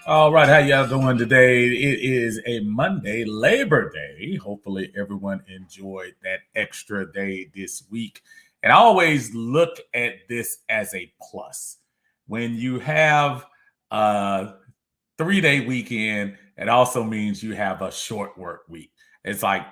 All right, how y'all doing today? It is a Monday, Labor Day. Hopefully, everyone enjoyed that extra day this week. And I always look at this as a plus. When you have a 3 day weekend, it also means you have a short work week. It's like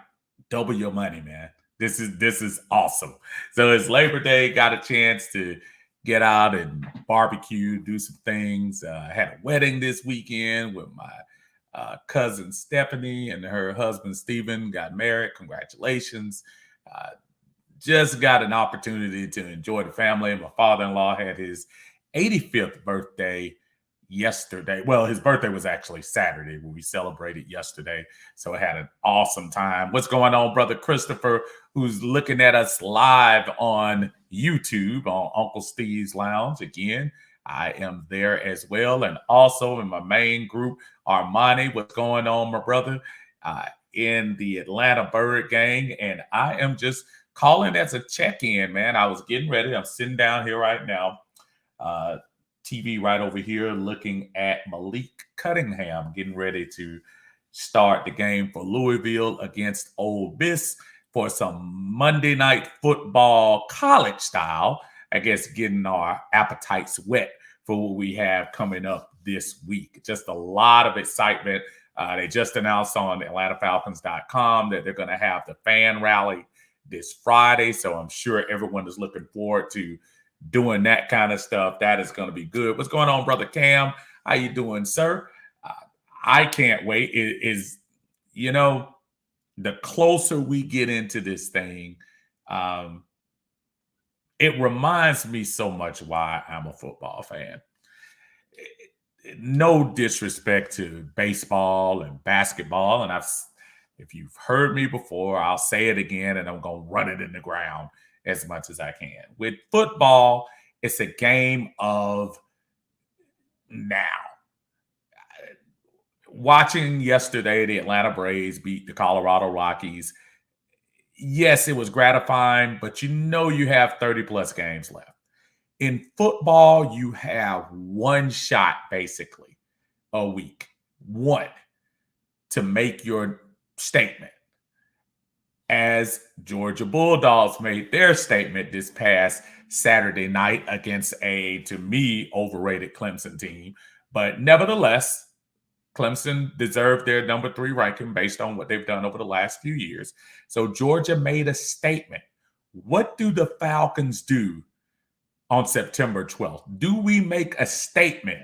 double your money, man. This is awesome. So it's Labor Day. Got a chance to get out and barbecue, do some things. I had a wedding this weekend with my cousin Stephanie and her husband Stephen. Got married. Congratulations. Uh, just got an opportunity to enjoy the family. My father-in-law had his 85th birthday yesterday. Well, his birthday was actually Saturday when we celebrated yesterday. So I had an awesome time. What's going on, brother Christopher, who's looking at us live on YouTube on Uncle Steve's Lounge? Again, I am there as well. And also in my main group, Armani, what's going on, my brother? In the Atlanta Bird Gang. And I am just calling as a check-in, man. I was getting ready. I'm sitting down here right now. TV right over here looking at Malik Cunningham getting ready to start the game for Louisville against Ole Miss for some Monday night football college style. I guess getting our appetites wet for what we have coming up this week. Just a lot of excitement. They just announced on AtlantaFalcons.com that they're going to have the fan rally this Friday. So I'm sure everyone is looking forward to doing that kind of stuff. That is going to be good. What's going on, brother Cam? How you doing, sir? I can't wait. It is, the closer we get into this thing, it reminds me so much why I'm a football fan. No disrespect to baseball and basketball, and if you've heard me before, I'll say it again, and I'm going to run it in the ground as much as I can. With football, it's a game of now. Watching yesterday the Atlanta Braves beat the Colorado Rockies, yes, it was gratifying, but you have 30 plus games left. In football, you have one shot basically a week, one, to make your statement. As Georgia Bulldogs made their statement this past Saturday night against a, to me, overrated Clemson team. But nevertheless, Clemson deserved their number 3 ranking based on what they've done over the last few years. So Georgia made a statement. What do the Falcons do on September 12th? Do we make a statement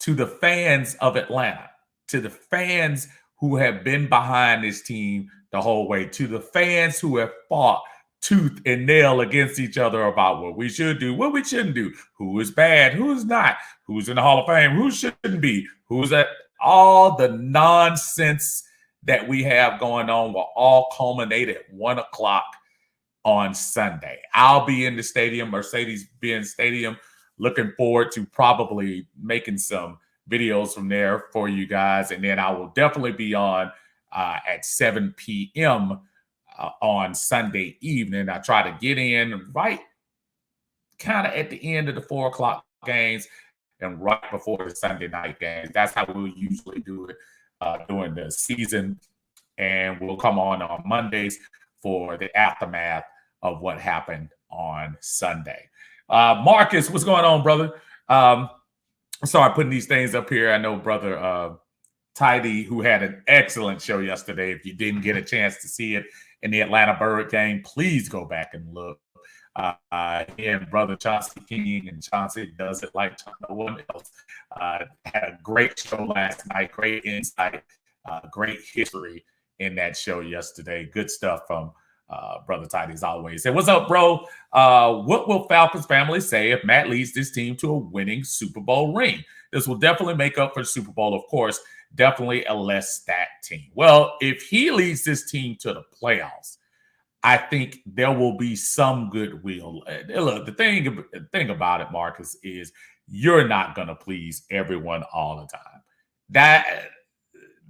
to the fans of Atlanta, to the fans who have been behind this team the whole way, to the fans who have fought tooth and nail against each other about what we should do, what we shouldn't do, who is bad, who is not, who's in the Hall of Fame, who shouldn't be, who's at all the nonsense that we have going on will all culminate at 1 o'clock on Sunday. I'll be in the stadium, Mercedes-Benz Stadium, looking forward to probably making some videos from there for you guys. And then I will definitely be on at 7 p.m. On Sunday evening. I try to get in right kind of at the end of the 4 o'clock games and right before the Sunday night games. That's how we'll usually do it during the season. And we'll come on Mondays for the aftermath of what happened on Sunday. Marcus, what's going on, brother? Sorry, putting these things up here. I know brother Tidy, who had an excellent show yesterday. If you didn't get a chance to see it in the Atlanta Bird game, please go back and look. And brother Chauncey King, and Chauncey does it like no one else. Had a great show last night, great insight, great history in that show yesterday. Good stuff from brother Tidy as always. Say, what's up, bro? What will Falcons family say if Matt leads this team to a winning Super Bowl ring? This will definitely make up for the Super Bowl, of course. Definitely a less stacked team. Well, if he leads this team to the playoffs, I think there will be some goodwill. Look, the thing about it, Marcus, is you're not going to please everyone all the time.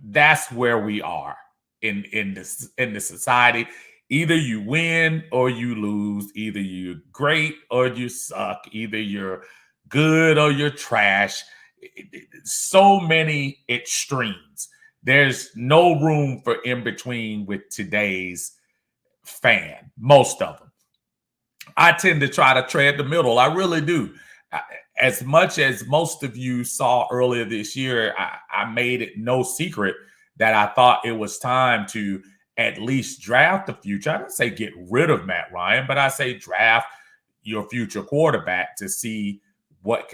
That's where we are in the society. Either you win or you lose. Either you're great or you suck. Either you're good or you're trash. So many extremes. There's no room for in between with today's fan, most of them. I tend to try to tread the middle. I really do. As much as most of you saw earlier this year, I made it no secret that I thought it was time to at least draft the future. I didn't say get rid of Matt Ryan, but I say draft your future quarterback to see what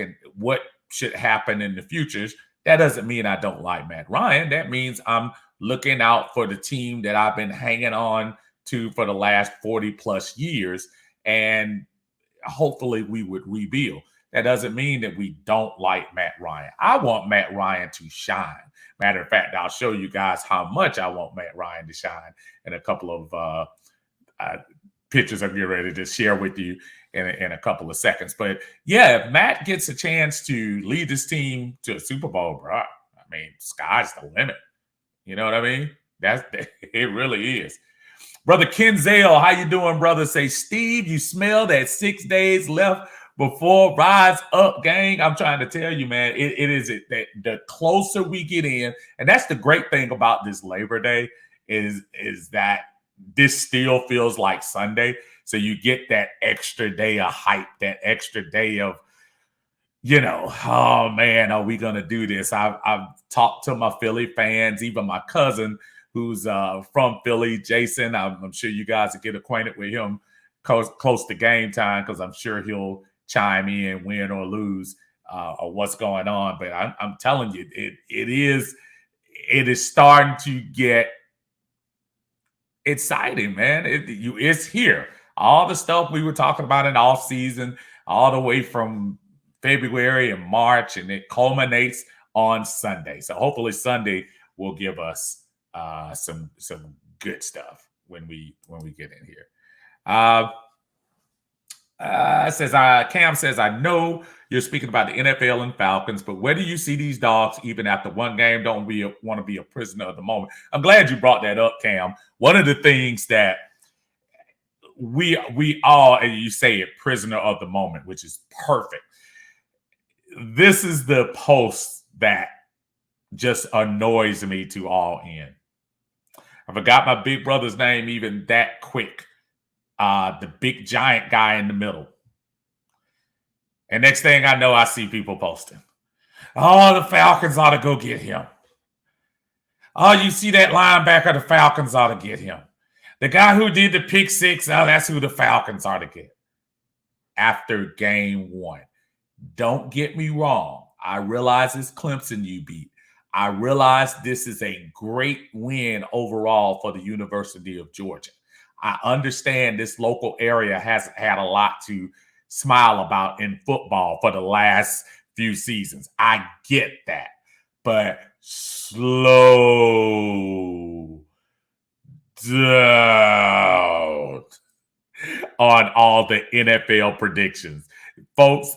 should happen in the futures. That doesn't mean I don't like Matt Ryan. That means I'm looking out for the team that I've been hanging on to for the last 40 plus years. And hopefully we would rebuild. That doesn't mean that we don't like Matt Ryan. I want Matt Ryan to shine. Matter of fact, I'll show you guys how much I want Matt Ryan to shine in a couple of pictures I'm getting ready to share with you in a couple of seconds. But yeah, if Matt gets a chance to lead this team to a Super Bowl, bro, I mean, sky's the limit. You know what I mean? It really is. Brother Kenzel, how you doing, brother? Say, Steve, you smell that 6 days left before rise up, gang. I'm trying to tell you, man, it is that the closer we get in, and that's the great thing about this Labor Day is that this still feels like Sunday. So you get that extra day of hype, that extra day of, oh man, are we gonna do this? I've talked to my Philly fans, even my cousin who's from Philly, Jason. I'm sure you guys will get acquainted with him close to game time because I'm sure he'll chime in, win or lose, or what's going on. But I'm telling you, it is starting to get exciting, man. It's here. All the stuff we were talking about in off season, all the way from February and March, and it culminates on Sunday. So hopefully Sunday will give us some good stuff when we get in here. Cam says, I know you're speaking about the NFL and Falcons, but where do you see these dogs even after one game? Don't we want to be a prisoner of the moment? I'm glad you brought that up, Cam. One of the things that we all, and you say it, prisoner of the moment, which is perfect. This is the post that just annoys me to all end. I forgot my big brother's name even that quick. The big giant guy in the middle. And next thing I know, I see people posting, oh, the Falcons ought to go get him. Oh, you see that linebacker, the Falcons ought to get him. The guy who did the pick six, oh, that's who the Falcons ought to get. After game one. Don't get me wrong. I realize it's Clemson you beat. I realize this is a great win overall for the University of Georgia. I understand this local area has had a lot to smile about in football for the last few seasons. I get that. But slow down on all the NFL predictions. Folks,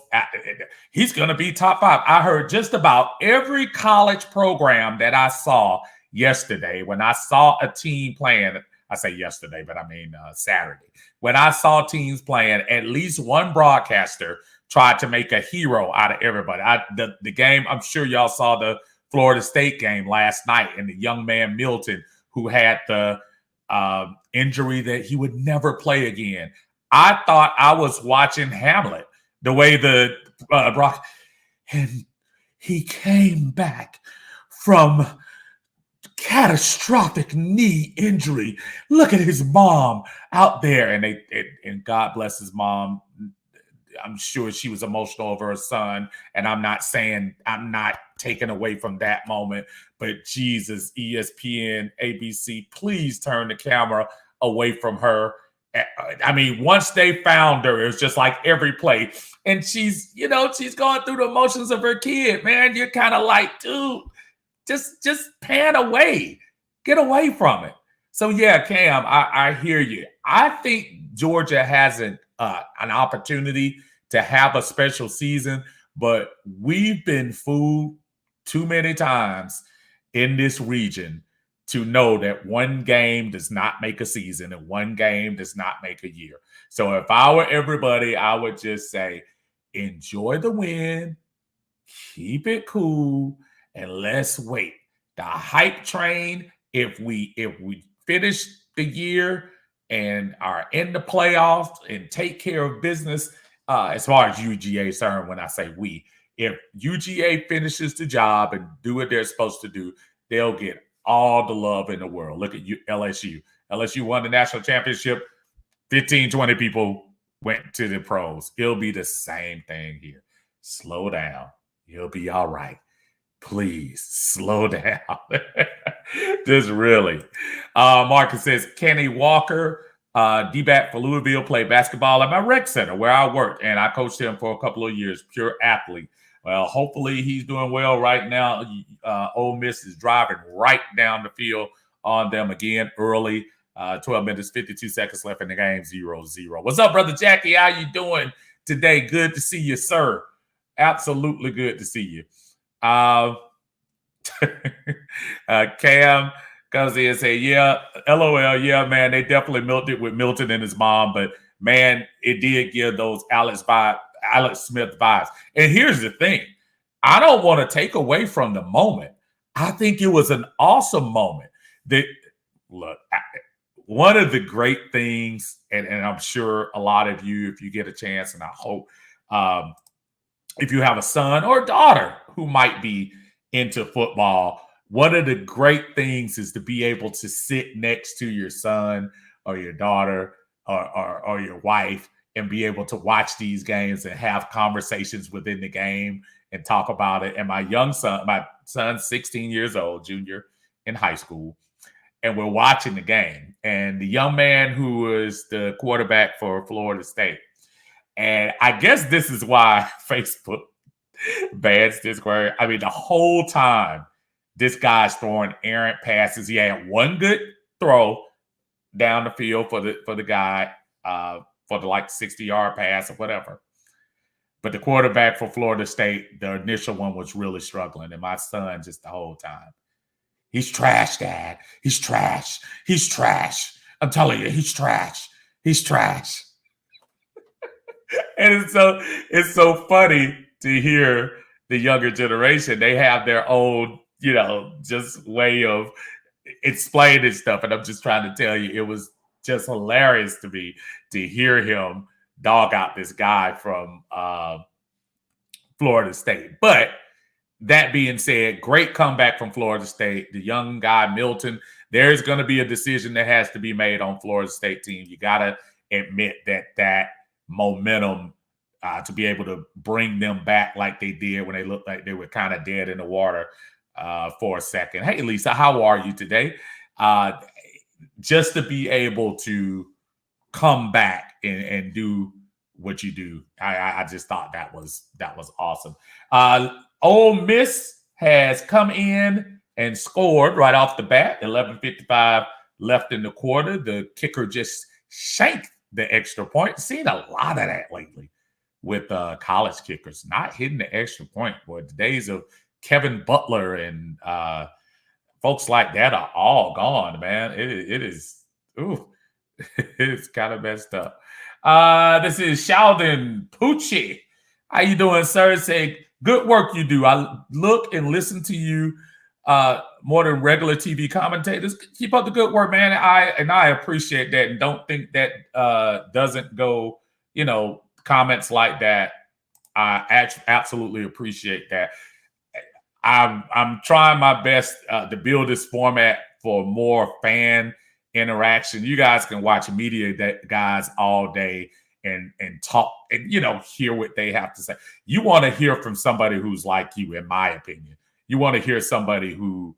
he's going to be top 5. I heard just about every college program that I saw yesterday when I saw a team playing. I say yesterday, but I mean Saturday. When I saw teams playing, at least one broadcaster tried to make a hero out of everybody. The game, I'm sure y'all saw the Florida State game last night, and the young man Milton who had the injury that he would never play again. I thought I was watching Hamlet, the way the Brock, and he came back from catastrophic knee injury. Look at his mom out there, and God bless his mom. I'm sure she was emotional over her son, and I'm not taking away from that moment, but Jesus, ESPN, ABC, please turn the camera away from her. I mean, once they found her, it was just like every play, and she's going through the emotions of her kid, man. You're kind of like, dude, just pan away, get away from it. So yeah, Cam, I hear you. I think Georgia has an opportunity to have a special season, but we've been fooled too many times in this region to know that one game does not make a season and one game does not make a year. So if I were everybody, I would just say, enjoy the win, keep it cool and let's wait. The hype train, if we finish the year and are in the playoffs and take care of business, as far as UGA is concerned, when I say we, if UGA finishes the job and do what they're supposed to do, they'll get all the love in the world. Look at you, LSU. LSU won the national championship. 15, 20 people went to the pros. It'll be the same thing here. Slow down. You'll be all right. Please slow down. Just really. Marcus says, Kenny Walker, D-back for Louisville, played basketball at my rec center where I worked, and I coached him for a couple of years, pure athlete. Well, hopefully he's doing well right now. Ole Miss is driving right down the field on them again early. 12 minutes, 52 seconds left in the game, 0-0. What's up, Brother Jackie? How you doing today? Good to see you, sir. Absolutely good to see you. Cam comes in and say, yeah, LOL, yeah, man, they definitely milked it with Milton and his mom, but man, it did give those Alex Smith vibes. And here's the thing. I don't want to take away from the moment. I think it was an awesome moment. One of the great things, and I'm sure a lot of you, if you get a chance, and I hope if you have a son or a daughter who might be into football, one of the great things is to be able to sit next to your son or your daughter or your wife and be able to watch these games and have conversations within the game and talk about it. And my son's 16 years old, junior in high school, and we're watching the game. And the young man who was the quarterback for Florida State, and I guess this is why Facebook bans this word. I mean, the whole time this guy's throwing errant passes. He had one good throw down the field for the guy for the like 60-yard pass or whatever. But the quarterback for Florida State, the initial one was really struggling. And my son just the whole time, he's trash, Dad. He's trash. He's trash. I'm telling you, he's trash. He's trash. And it's so funny to hear the younger generation. They have their own, just way of explaining stuff. And I'm just trying to tell you, it was just hilarious to me to hear him dog out this guy from Florida State. But that being said, great comeback from Florida State. The young guy, Milton, there's going to be a decision that has to be made on Florida State team. You got to admit that momentum to be able to bring them back like they did when they looked like they were kind of dead in the water for a second. Hey, Lisa, how are you today? Just to be able to come back and do what you do. I just thought that was awesome. Ole Miss has come in and scored right off the bat. 11:55 left in the quarter. The kicker just shanked the extra point. Seen a lot of that lately with college kickers not hitting the extra point. Boy, the days of Kevin Butler and folks like that are all gone, man. It is, it's kind of messed up. This is Sheldon Pucci. How you doing, sir? Say, good work you do. I look and listen to you more than regular TV commentators. Keep up the good work, man. I appreciate that. And don't think that doesn't go, comments like that. I absolutely appreciate that. I'm trying my best to build this format for more fan interaction. You guys can watch media guys all day and talk and hear what they have to say. You want to hear from somebody who's like you, in my opinion. You want to hear somebody who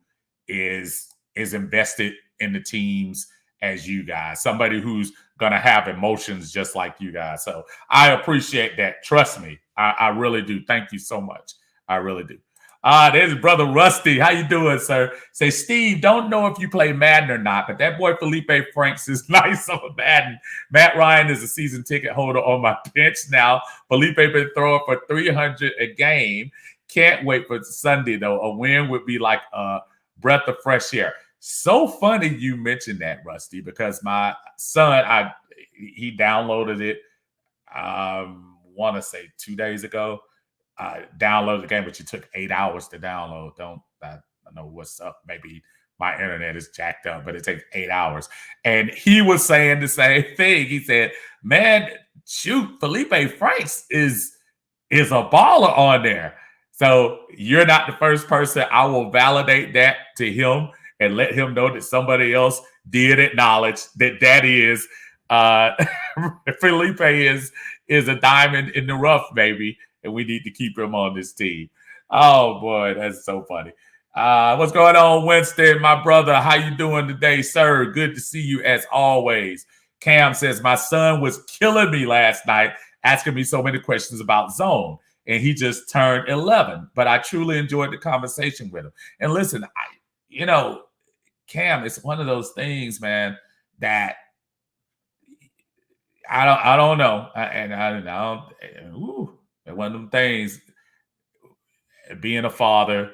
is invested in the teams as you guys, somebody who's gonna have emotions just like you guys. So I appreciate that. Trust me, I really do. Thank you so much. I really do. There's Brother Rusty. How you doing, sir? Say, Steve, don't know if you play Madden or not, but that boy Felipe Franks is nice on Madden. Matt Ryan is a season ticket holder on my bench now. Felipe been throwing for 300 a game. Can't wait for Sunday, though. A win would be like a breath of fresh air. So funny you mentioned that, Rusty, because my son, he downloaded it, want to say 2 days ago. downloaded the game, but you took 8 hours to download. I know what's up. Maybe my internet is jacked up, but it takes 8 hours. And he was saying the same thing. He said, man, shoot, Felipe Franks is a baller on there. So you're not the first person. I will validate that to him and let him know that somebody else did acknowledge that is Felipe is a diamond in the rough, baby, and we need to keep him on this team. Oh boy, that's so funny. What's going on, Winston, my brother? How you doing today, sir? Good to see you as always. Cam says, my son was killing me last night, asking me so many questions about zone, and he just turned 11. But I truly enjoyed the conversation with him. And listen, Cam, it's one of those things, man, that I don't know. One of them things, being a father,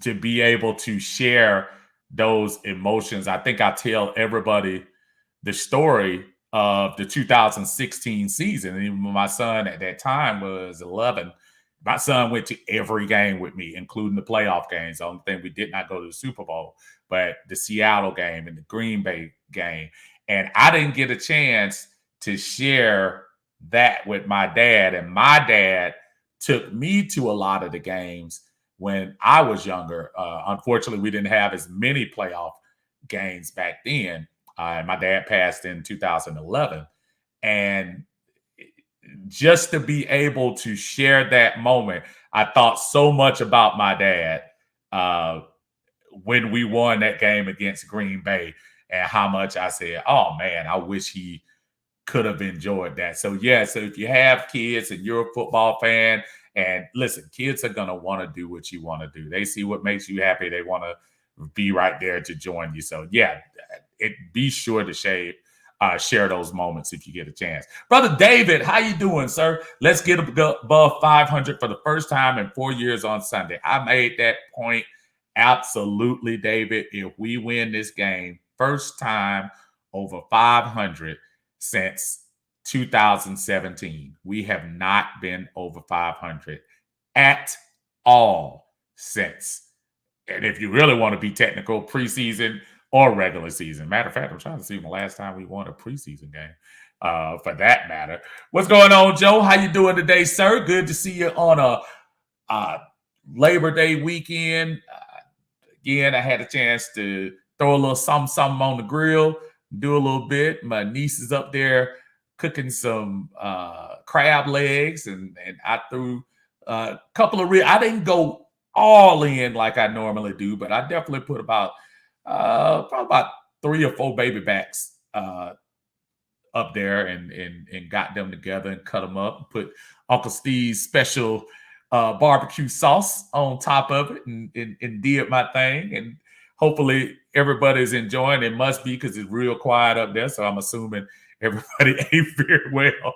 to be able to share those emotions. I think I tell everybody the story of the 2016 season. And even my son at that time was 11. My son went to every game with me, including the playoff games. The only thing we did not go to the Super Bowl, but the Seattle game and the Green Bay game. And I didn't get a chance to share that with my dad. And my dad took me to a lot of the games when I was younger. Unfortunately, we didn't have as many playoff games back then. My dad passed in 2011. And just to be able to share that moment, I thought so much about my dad when we won that game against Green Bay, and how much I said, oh man, I wish he could have enjoyed that. So yeah, so if you have kids and you're a football fan, and listen, kids are going to want to do what you want to do. They see what makes you happy. They want to be right there to join you. So yeah, be sure to share those moments if you get a chance. Brother David, how you doing, sir? Let's get above 500 for the first time in 4 years on Sunday. I made that point. Absolutely, David. If we win this game, first time over 500 since 2017. We have not been over 500 at all since. And if you really want to be technical, preseason or regular season. Matter of fact, I'm trying to see the last time we won a preseason game, for that matter. What's going on, Joe? How you doing today, sir? Good to see you on a Labor Day weekend. Again, I had a chance to throw a little something on the grill, do a little bit. My niece is up there cooking some crab legs, and I threw a couple of ribs. I didn't go all in like I normally do, but I definitely put probably about 3 or 4 baby backs up there and got them together and cut them up, put Uncle Steve's special barbecue sauce on top of it, and did my thing. And hopefully everybody's enjoying it. Must be, because it's real quiet up there. So I'm assuming everybody ate very well.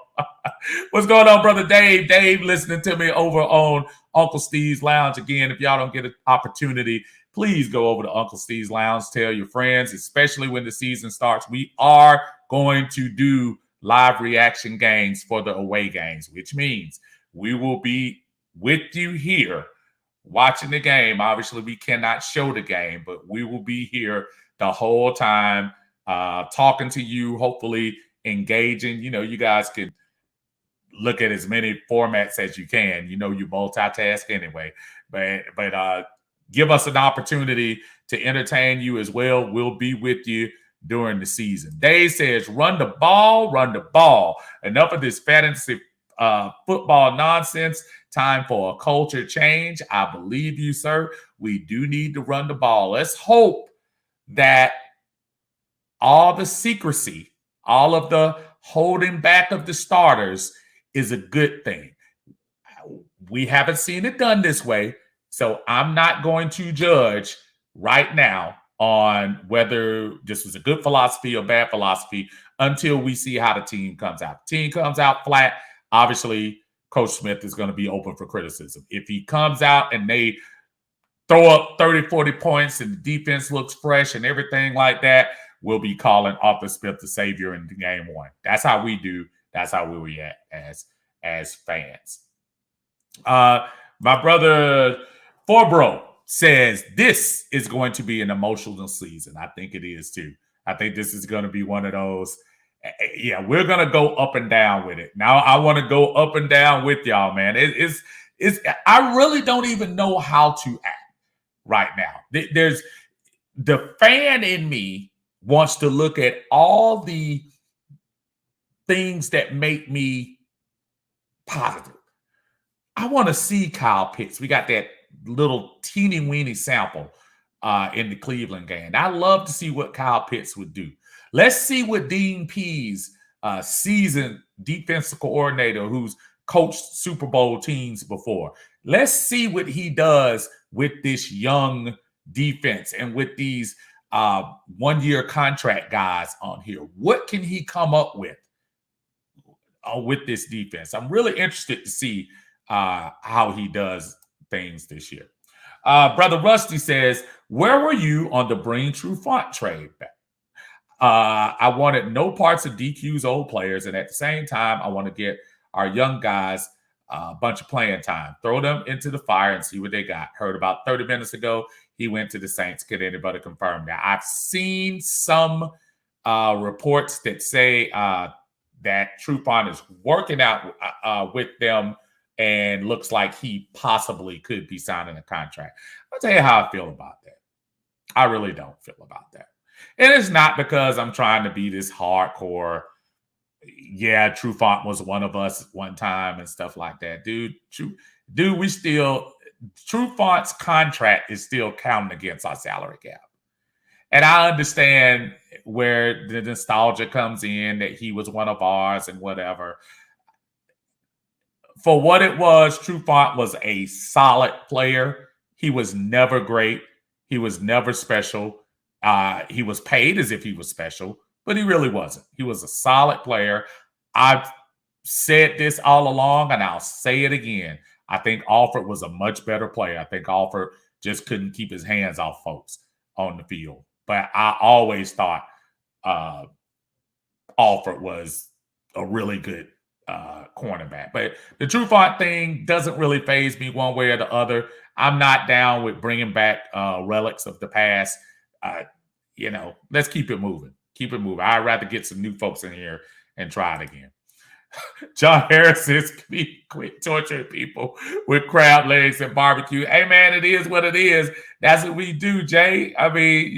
What's going on, brother Dave? Dave, listening to me over on Uncle Steve's Lounge. Again, if y'all don't get an opportunity, please go over to Uncle Steve's Lounge. Tell your friends, especially when the season starts. We are going to do live reaction games for the away games, which means we will be with you here watching the game. Obviously, we cannot show the game, but we will be here the whole time, talking to you, hopefully engaging. You guys can look at as many formats as you can. You multitask anyway, but give us an opportunity to entertain you as well. We'll be with you during the season. Dave says, run the ball, run the ball. Enough of this fantasy football nonsense. Time for a culture change. I believe you, sir. We do need to run the ball. Let's hope that all the secrecy, all of the holding back of the starters is a good thing. We haven't seen it done this way, so I'm not going to judge right now on whether this was a good philosophy or bad philosophy until we see how the team comes out. The team comes out flat, obviously Coach Smith is going to be open for criticism. If he comes out and they throw up 30, 40 points and the defense looks fresh and everything like that, we'll be calling Arthur Smith the savior in game 1. That's how we do. That's how we react as fans. My brother Forbro says this is going to be an emotional season. I think it is too. I think this is going to be one of those. Yeah, we're going to go up and down with it. Now, I want to go up and down with y'all, man. It's. I really don't even know how to act right now. There's the fan in me wants to look at all the things that make me positive. I want to see Kyle Pitts. We got that little teeny weeny sample in the Cleveland game. I love to see what Kyle Pitts would do. Let's see what Dean Pease, seasoned defensive coordinator who's coached Super Bowl teams before. Let's see what he does with this young defense and with these 1-year contract guys on here. What can he come up with this defense? I'm really interested to see how he does things this year. Brother Rusty says, where were you on the Bring True Font trade back? I wanted no parts of DQ's old players, and at the same time, I want to get our young guys a bunch of playing time. Throw them into the fire and see what they got. Heard about 30 minutes ago, he went to the Saints. Could anybody confirm that? I've seen some reports that say that Trufant is working out with them and looks like he possibly could be signing a contract. I'll tell you how I feel about that. I really don't feel about that. And it's not because I'm trying to be this hardcore, yeah, Trufant was one of us one time and stuff like that. Dude, Trufant's contract is still counting against our salary cap. And I understand where the nostalgia comes in, that he was one of ours and whatever. For what it was, Trufant was a solid player. He was never great. He was never special. He was paid as if he was special, but he really wasn't. He was a solid player. I've said this all along, and I'll say it again. I think Alford was a much better player. I think Alford just couldn't keep his hands off folks on the field. But I always thought Alford was a really good cornerback. But the Trufant thing doesn't really faze me one way or the other. I'm not down with bringing back relics of the past. Let's keep it moving. Keep it moving. I'd rather get some new folks in here and try it again. John Harris says, quit torturing people with crab legs and barbecue. Hey, man, it is what it is. That's what we do, Jay. I mean,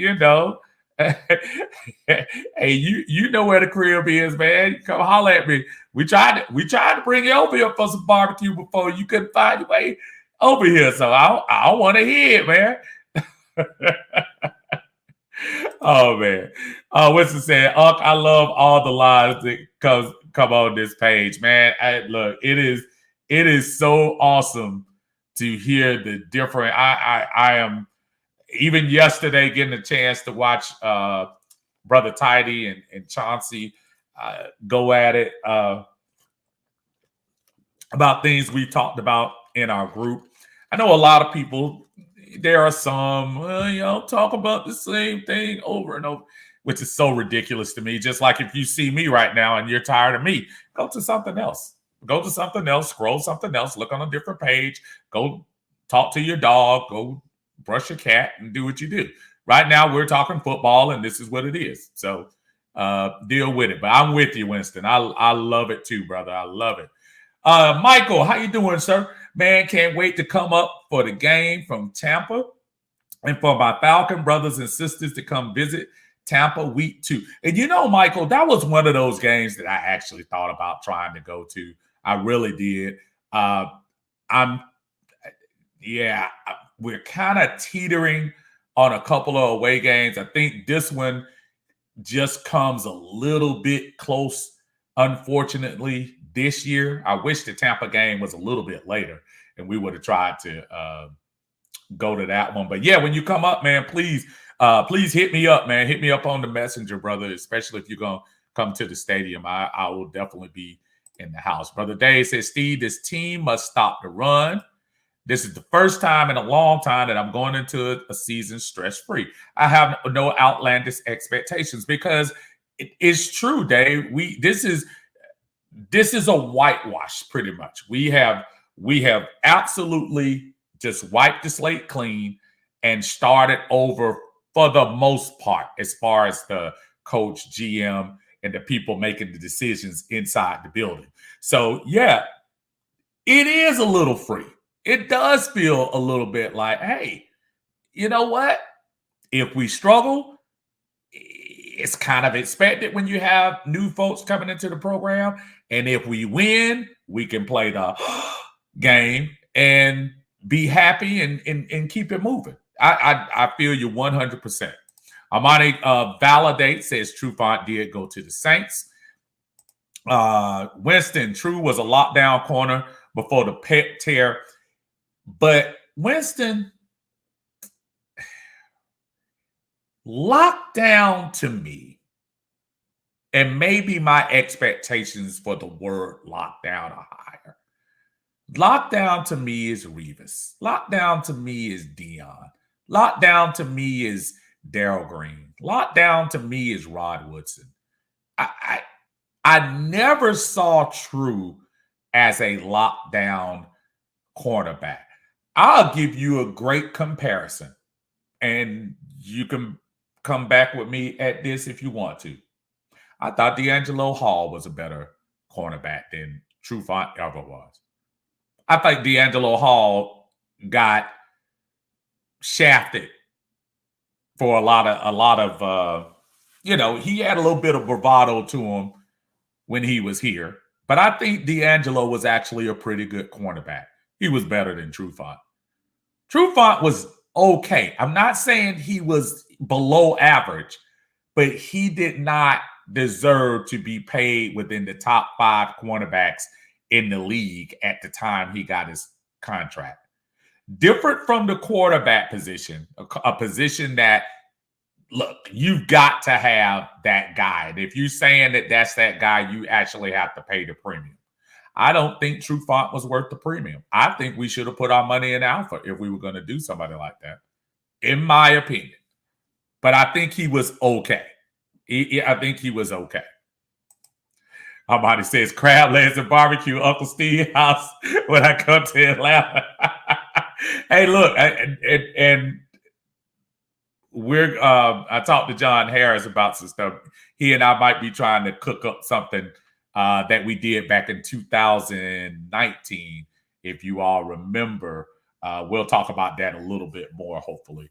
hey, you know where the crib is, man. Come holler at me. We tried to bring you over here for some barbecue before. You couldn't find your way over here, so I want to hear it, man. Oh man, Winston said, "Unc, I love all the lines that come on this page, man. Look, it is so awesome to hear the different. I am even yesterday getting a chance to watch Brother Tidy and Chauncey go at it about things we talked about in our group. I know a lot of people. There are some, talk about the same thing over and over, which is so ridiculous to me. Just like if you see me right now and you're tired of me, go to something else. Go to something else, scroll something else, look on a different page, go talk to your dog, go brush your cat and do what you do. Right now, we're talking football and this is what it is. So deal with it. But I'm with you, Winston. I love it too, brother. I love it. Michael, how you doing, sir? Man, can't wait to come up for the game from Tampa and for my Falcon brothers and sisters to come visit Tampa week 2. And Michael, that was one of those games that I actually thought about trying to go to. I really did. We're kind of teetering on a couple of away games. I think this one just comes a little bit close, unfortunately, this year. I wish the Tampa game was a little bit later and we would have tried to go to that one. But yeah, when you come up, man, please hit me up, man. Hit me up on the messenger, brother, especially if you're going to come to the stadium. I will definitely be in the house. Brother Dave says, Steve, this team must stop the run. This is the first time in a long time that I'm going into a season stress-free. I have no outlandish expectations because it is true, Dave. This is a whitewash, pretty much. We have We have absolutely just wiped the slate clean and started over for the most part, as far as the coach, GM, and the people making the decisions inside the building. So, yeah, it is a little free. It does feel a little bit like, hey, you know what? If we struggle, it's kind of expected when you have new folks coming into the program. And if we win, we can play the game and be happy and keep it moving. I feel you 100%. Amani Validate says Trufant did go to the Saints. Winston, True was a lockdown corner before the pec tear. But Winston, lockdown to me, and maybe my expectations for the word lockdown are higher. Lockdown to me is Revis. Lockdown to me is Dion. Lockdown to me is Daryl Green. Lockdown to me is Rod Woodson. I never saw True as a lockdown cornerback. I'll give you a great comparison, and you can come back with me at this if you want to. I thought D'Angelo Hall was a better cornerback than Trufant ever was. I think D'Angelo Hall got shafted for a lot of he had a little bit of bravado to him when he was here. But I think D'Angelo was actually a pretty good cornerback. He was better than Trufant. Trufant was okay. I'm not saying he was below average, but he did not deserve to be paid within the top 5 cornerbacks in the league at the time he got his contract. Different from the quarterback position, a position that, look, you've got to have that guy. And if you're saying that that's that guy, you actually have to pay the premium. I don't think Trufant was worth the premium. I think we should have put our money in Alpha if we were going to do somebody like that, in my opinion. But I think he was okay. I think he was okay. Somebody says crab legs and barbecue, Uncle Steve house when I come to Atlanta. Hey, look, and we're I talked to John Harris about some stuff. He and I might be trying to cook up something that we did back in 2019. If you all remember, we'll talk about that a little bit more, hopefully,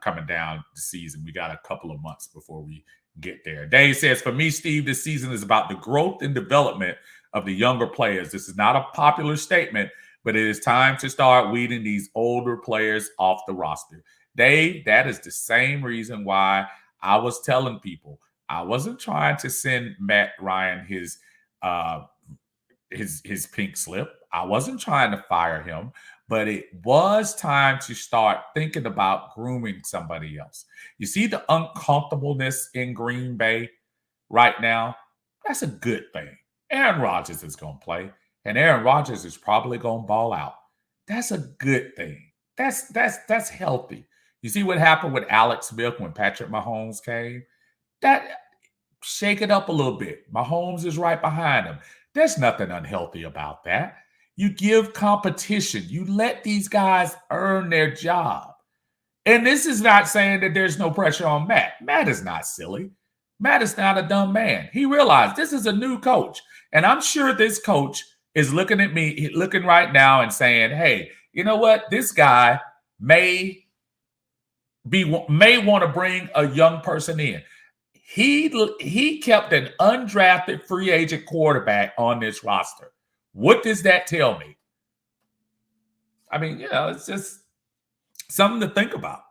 coming down the season. We got a couple of months before we get there. Dave says, for me, Steve, this season is about the growth and development of the younger players. This is not a popular statement, but it is time to start weeding these older players off the roster. Dave, that is the same reason why I was telling people I wasn't trying to send Matt Ryan his pink slip. I wasn't trying to fire him, but it was time to start thinking about grooming somebody else. You see the uncomfortableness in Green Bay right now? That's a good thing. Aaron Rodgers is going to play, and Aaron Rodgers is probably going to ball out. That's a good thing. That's healthy. You see what happened with Alex Smith when Patrick Mahomes came? That shake it up a little bit. Mahomes is right behind him. There's nothing unhealthy about that. You give competition. You let these guys earn their job. And this is not saying that there's no pressure on Matt. Matt is not silly. Matt is not a dumb man. He realized this is a new coach. And I'm sure this coach is looking at me, looking right now and saying, hey, you know what? This guy may want to bring a young person in. He kept an undrafted free agent quarterback on this roster. What does that tell me? I mean, it's just something to think about.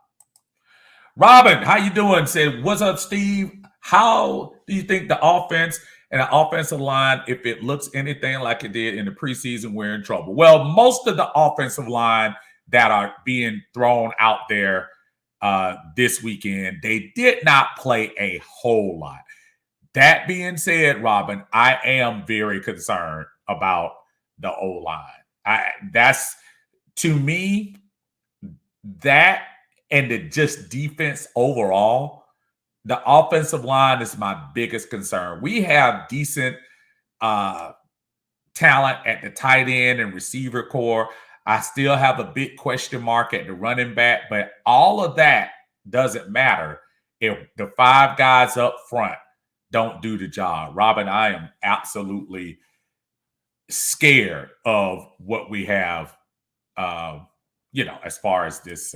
Robin, how you doing? Said, what's up, Steve? How do you think the offense and the offensive line, if it looks anything like it did in the preseason, we're in trouble? Well, most of the offensive line that are being thrown out there this weekend, they did not play a whole lot. That being said, Robin, I am very concerned about the O-line. That's, to me, that and the just defense overall, the offensive line is my biggest concern. We have decent talent at the tight end and receiver core. I still have a big question mark at the running back, but all of that doesn't matter if the 5 guys up front don't do the job. Robin, I am absolutely scared of what we have, as far as this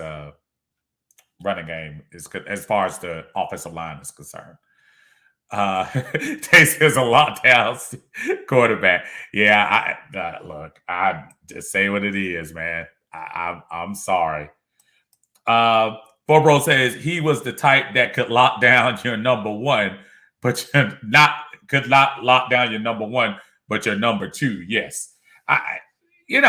running game is, as far as the offensive line is concerned. They says a lockdown quarterback. Yeah, look, I just say what it is, man. I'm sorry. Bobro says he was the type that could lock down your number one, but could not lock down your number one, but your number two. Yes, I don't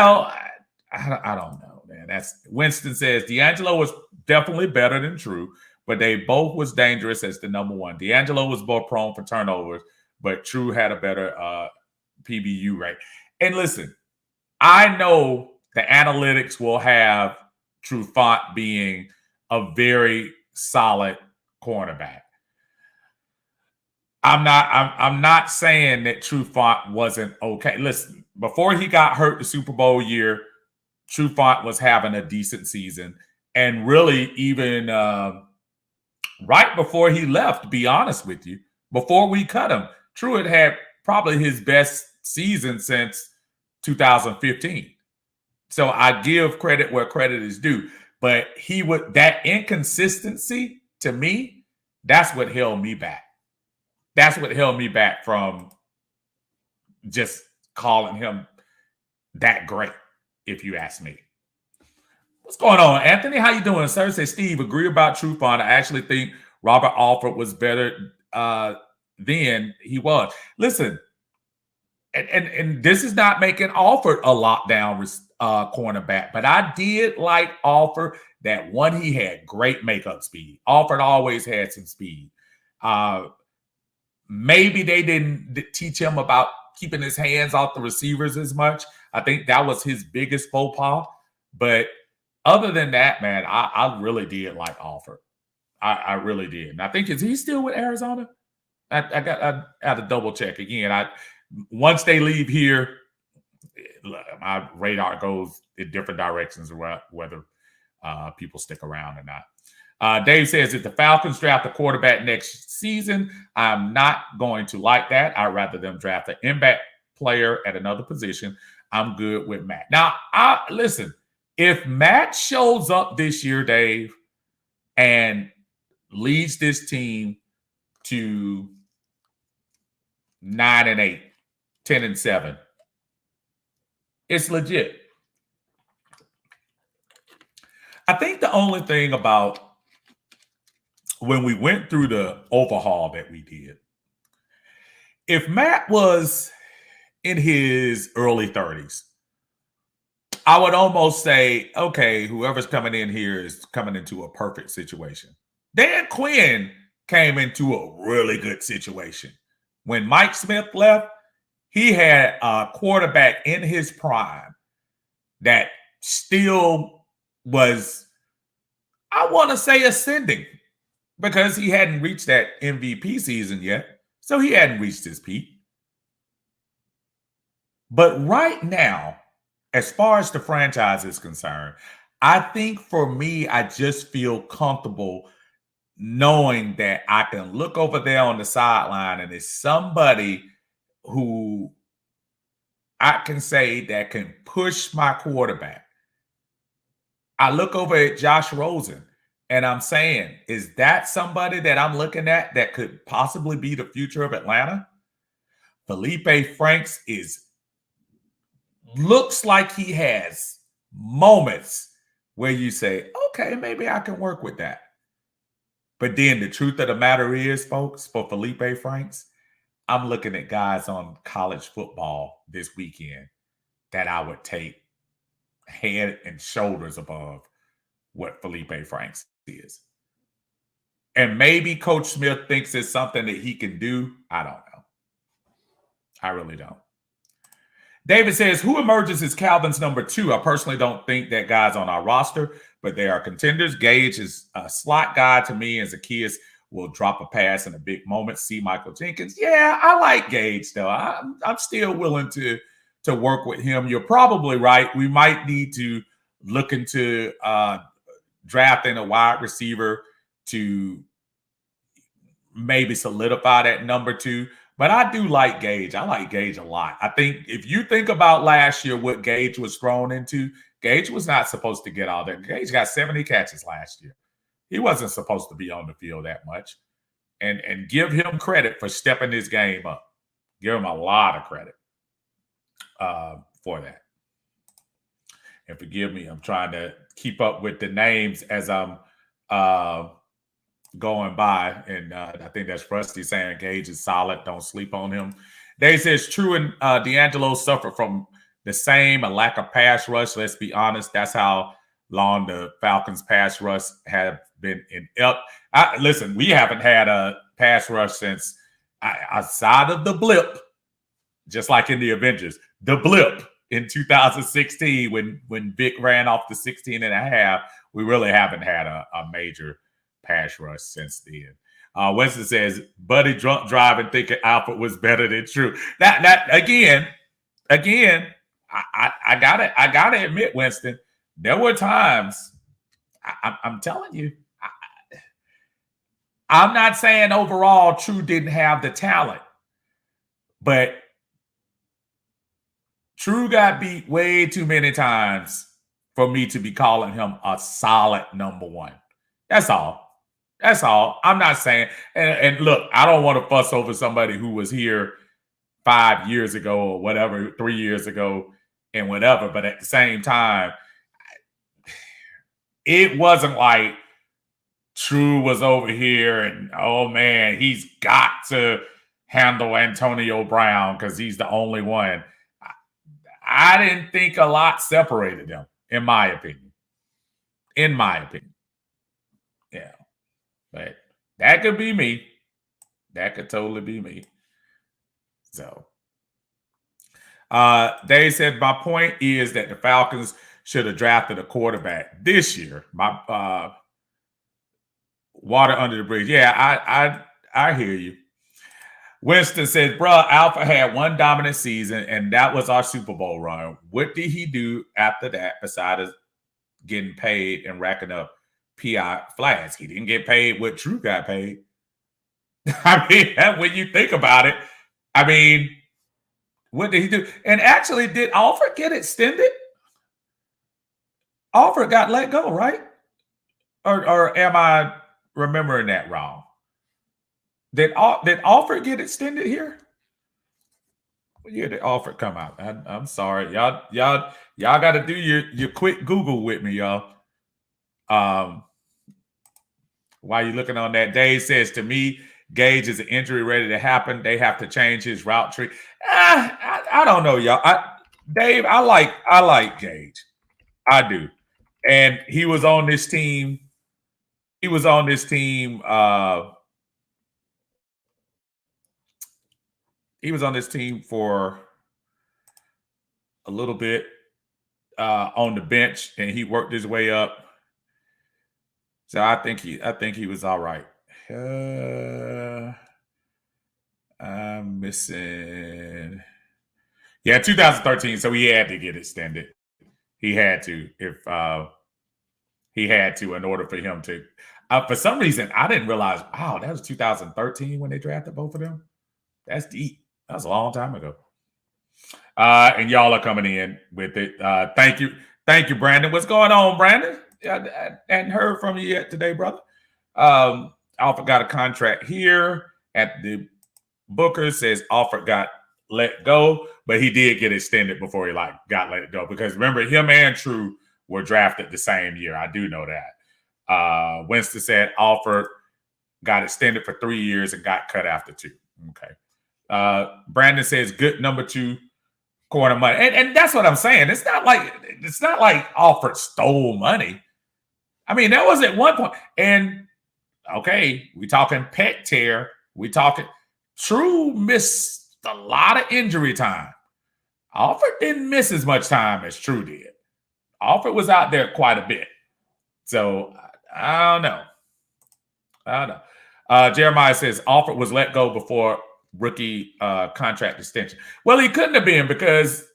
know, man. That's Winston says D'Angelo was definitely better than True, but they both was dangerous as the number one. D'Angelo was more prone for turnovers, but True had a better PBU rate. And listen, I know the analytics will have Trufant being a very solid cornerback. I'm not saying that Trufant wasn't okay. Listen, before he got hurt the Super Bowl year, Trufant was having a decent season. And really, even right before he left, to be honest with you, before we cut him, True had probably his best season since 2015. So I give credit where credit is due. But that inconsistency, to me, that's what held me back. That's what held me back from just calling him that great, if you ask me. What's going on, Anthony? How you doing, sir? Say, Steve, agree about Trufant. I actually think Robert Alford was better than he was. Listen, and this is not making Alford a lockdown cornerback, but I did like Alford. That one, he had great makeup speed. Alford always had some speed. Maybe they didn't teach him about keeping his hands off the receivers as much. I think that was his biggest faux pas. But other than that, man, I really did like Alford. I really did. And I think, is he still with Arizona? I had to double check again. Once they leave here, my radar goes in different directions, whether people stick around or not. Dave says, if the Falcons draft a quarterback next season, I'm not going to like that. I'd rather them draft an impact player at another position. I'm good with Matt. Now, listen, if Matt shows up this year, Dave, and leads this team to 9-8, 10-7, it's legit. I think the only thing about when we went through the overhaul that we did, if Matt was in his early 30s, I would almost say, okay, whoever's coming in here is coming into a perfect situation. Dan Quinn came into a really good situation. When Mike Smith left, he had a quarterback in his prime that still was, I want to say, ascending, because he hadn't reached that MVP season yet. So he hadn't reached his peak. But right now, as far as the franchise is concerned, I think for me, I just feel comfortable knowing that I can look over there on the sideline and it's somebody who I can say that can push my quarterback. I look over at Josh Rosen and I'm saying, is that somebody that I'm looking at that could possibly be the future of Atlanta? Felipe Franks looks like he has moments where you say, okay, maybe I can work with that. But then the truth of the matter is, folks, for Felipe Franks, I'm looking at guys on college football this weekend that I would take head and shoulders above what Felipe Franks is. And maybe Coach Smith thinks it's something that he can do. I don't know. I really don't. David says, who emerges as Calvin's number 2? I personally don't think that guy's on our roster, but they are contenders. Gage is a slot guy to me. As a kid, will drop a pass in a big moment. See Michael Jenkins. Yeah, I like Gage, though. I'm still willing to to work with him. You're probably right. We might need to look into drafting a wide receiver to maybe solidify that number 2. But I do like Gage. I like Gage a lot. I think if you think about last year, what Gage was thrown into, Gage was not supposed to get all that. Gage got 70 catches last year. He wasn't supposed to be on the field that much. And give him credit for stepping his game up. Give him a lot of credit for that. And forgive me, I'm trying to keep up with the names as I'm going by. And I think that's Rusty saying Gage is solid. Don't sleep on him. Dave says True and D'Angelo suffered from the same, a lack of pass rush. Let's be honest. That's how long the Falcons pass rush have been in. Listen, we haven't had a pass rush since outside of the blip, just like in the Avengers, the blip in 2016 when Vic ran off the 16 and a half. We really haven't had a major pass rush since then. Winston says, Buddy drunk driving thinking Alfred was better than True. That again, I gotta admit, Winston, there were times, I'm telling you, I'm not saying overall True didn't have the talent, but True got beat way too many times for me to be calling him a solid number 1. That's all. That's all. I'm not saying, and look, I don't want to fuss over somebody who was here 5 years ago or whatever, 3 years ago and whatever. But at the same time, it wasn't like True was over here and, oh man, he's got to handle Antonio Brown because he's the only one. I didn't think a lot separated them, in my opinion. In my opinion. Yeah. But that could be me. That could totally be me. So, Dave said, my point is that the Falcons should have drafted a quarterback this year. My water under the bridge. Yeah, I hear you. Winston says, bro, Alpha had one dominant season, and that was our Super Bowl run. What did he do after that besides getting paid and racking up PI flags? He didn't get paid what True got paid. I mean, when you think about it, I mean, what did he do? And actually, did Alfred get extended? Alfred got let go, right? Or am I remembering that wrong? Did Alfred get extended here? What year did Alfred come out? I'm sorry, y'all got to do your quick Google with me, y'all. While you're looking on that, Dave says to me, Gage is an injury ready to happen. They have to change his route tree. I don't know, y'all. Dave, I like Gage. I do, and he was on this team. He was on this team. He was on this team for a little bit on the bench, and he worked his way up. So I think he was all right. I'm missing. Yeah, 2013. So he had to get extended. He had to, in order for him to. For some reason, I didn't realize. Wow, that was 2013 when they drafted both of them. That's deep. That was a long time ago. And y'all are coming in with it. Thank you, Brandon. What's going on, Brandon? I hadn't heard from you yet today, brother. Alfred got a contract here at the Booker. Says Alfred got let go, but he did get extended before he got let go, because remember, him and True were drafted the same year. I do know that. Winston said Alfred got extended for 3 years and got cut after 2. Okay. Brandon says good number 2 corner money, and that's what I'm saying. It's not like Alfred stole money. I mean, that was at one point. And okay, we talking pec tear. We talking True missed a lot of injury time. Alfred didn't miss as much time as True did. Alfred was out there quite a bit. So I don't know. Jeremiah says Alfred was let go before rookie contract extension. Well, he couldn't have been, because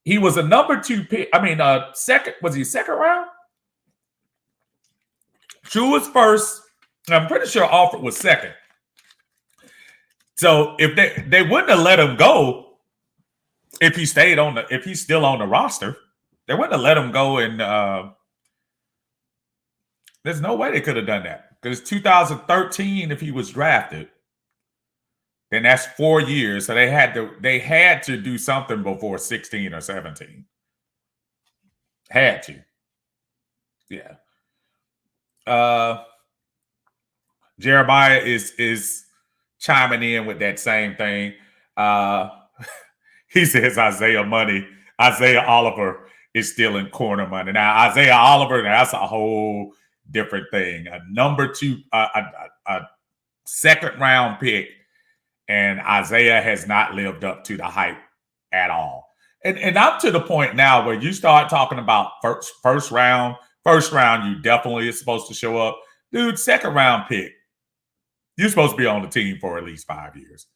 He was a number 2 pick. I mean, second, was he second round? True was first. I'm pretty sure Alford was second. So if they wouldn't have let him go if he's still on the roster, they wouldn't have let him go, and there's no way they could have done that. Because 2013, if he was drafted, then that's 4 years. So they had to do something before 16 or 17. Had to. Yeah. Jeremiah is chiming in with that same thing. He says Isaiah Oliver is stealing corner money. Now, Isaiah Oliver, that's a whole different thing. A number 2, a second round pick, and Isaiah has not lived up to the hype at all. And I'm to the point now where you start talking about first round, you definitely is supposed to show up. Dude, second round pick, you're supposed to be on the team for at least 5 years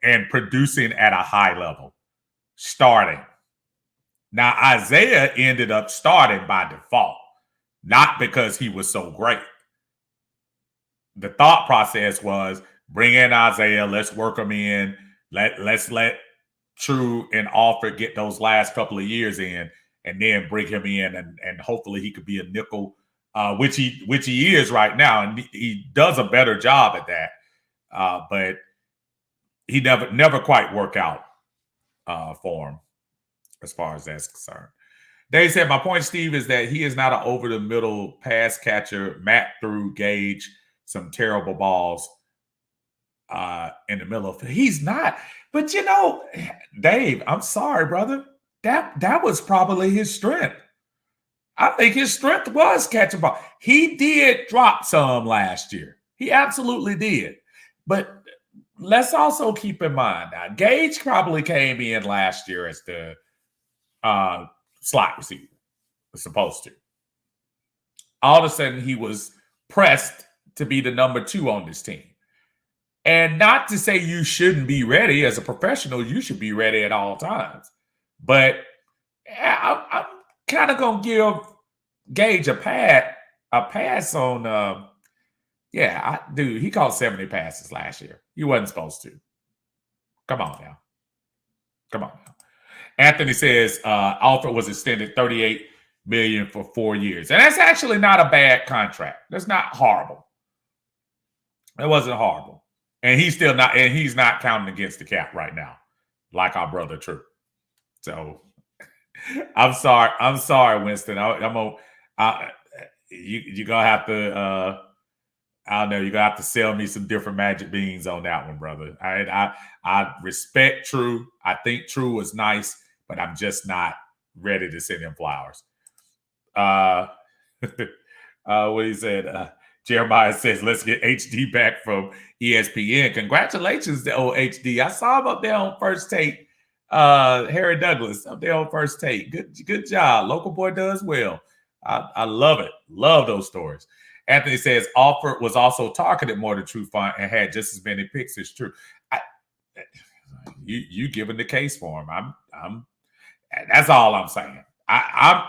and producing at a high level, starting. Now, Isaiah ended up starting by default, not because he was so great. The thought process was bring in Isaiah, let's work him in, let's let True and Alford get those last couple of years in, and then bring him in, and hopefully he could be a nickel, which he is right now, and he does a better job at that. But he never quite work out for him as far as that's concerned. They said, my point, Steve, is that he is not an over-the-middle pass catcher. Matt threw Gage some terrible balls in the middle of it. He's not. But, Dave, I'm sorry, brother. That was probably his strength. I think his strength was catching ball. He did drop some last year. He absolutely did. But let's also keep in mind, now, Gage probably came in last year as the slot receiver, was supposed to. All of a sudden, he was pressed to be the number 2 on this team. And not to say you shouldn't be ready as a professional, you should be ready at all times. But I'm kind of gonna give Gage a pass on. Dude, he caught 70 passes last year. He wasn't supposed to. Come on now. Anthony says Alford was extended $38 million for 4 years, and that's actually not a bad contract. That's not horrible. It wasn't horrible, and he's not counting against the cap right now, like our brother True. So I'm sorry, Winston. You're gonna have to. I don't know. You're gonna have to sell me some different magic beans on that one, brother. I respect True. I think True was nice, but I'm just not ready to send him flowers. What he said. Jeremiah says, let's get HD back from ESPN. Congratulations to old HD. I saw him up there on First Take. Harry Douglas up there on First Take. Good job. Local boy does well. I love it. Love those stories. Anthony says Alford was also targeted more than True Font and had just as many picks as True. You giving the case for him. I'm that's all I'm saying. I'm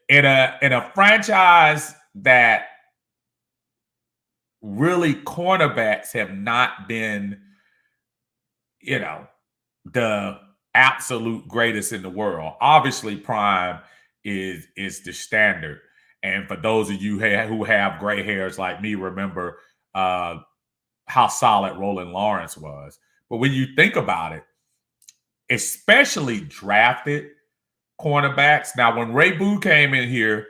in a franchise that really cornerbacks have not been, the absolute greatest in the world. Obviously, prime is the standard. And for those of you who have gray hairs like me, remember how solid Roland Lawrence was. But when you think about it, especially drafted cornerbacks. Now, when Ray Boo came in here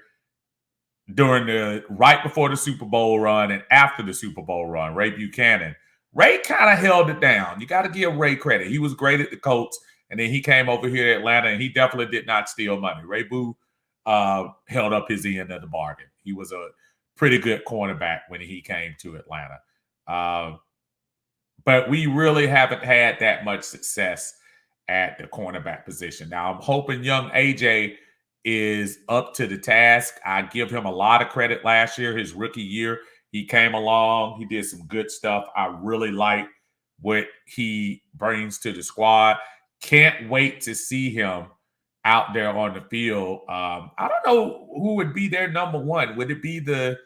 during right before the Super Bowl run and after the Super Bowl run, Ray Buchanan, Ray kind of held it down. You got to give Ray credit. He was great at the Colts, and then he came over here to Atlanta, and he definitely did not steal money. Ray Boo held up his end of the bargain. He was a pretty good cornerback when he came to Atlanta. But we really haven't had that much success at the cornerback position. Now, I'm hoping young AJ is up to the task. I give him a lot of credit last year, his rookie year. He came along. He did some good stuff. I really like what he brings to the squad. Can't wait to see him out there on the field. I don't know who would be their number one. Would it be the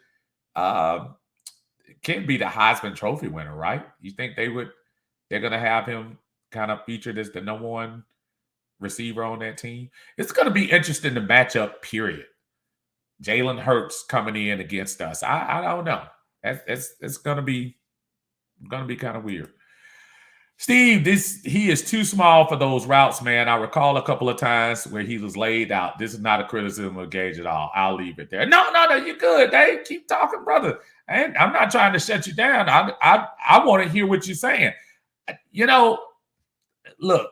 it can't be the Heisman Trophy winner, right? You think they're gonna have him kind of featured as the number one receiver on that team? It's gonna be interesting to match up, period. Jalen Hurts coming in against us. I don't know. It's gonna be kind of weird. Steve, he is too small for those routes, man. I recall a couple of times where he was laid out. This is not a criticism of Gage at all. I'll leave it there. No, you're good, Dave. Keep talking, brother. And I'm not trying to shut you down. I want to hear what you're saying. You know, look,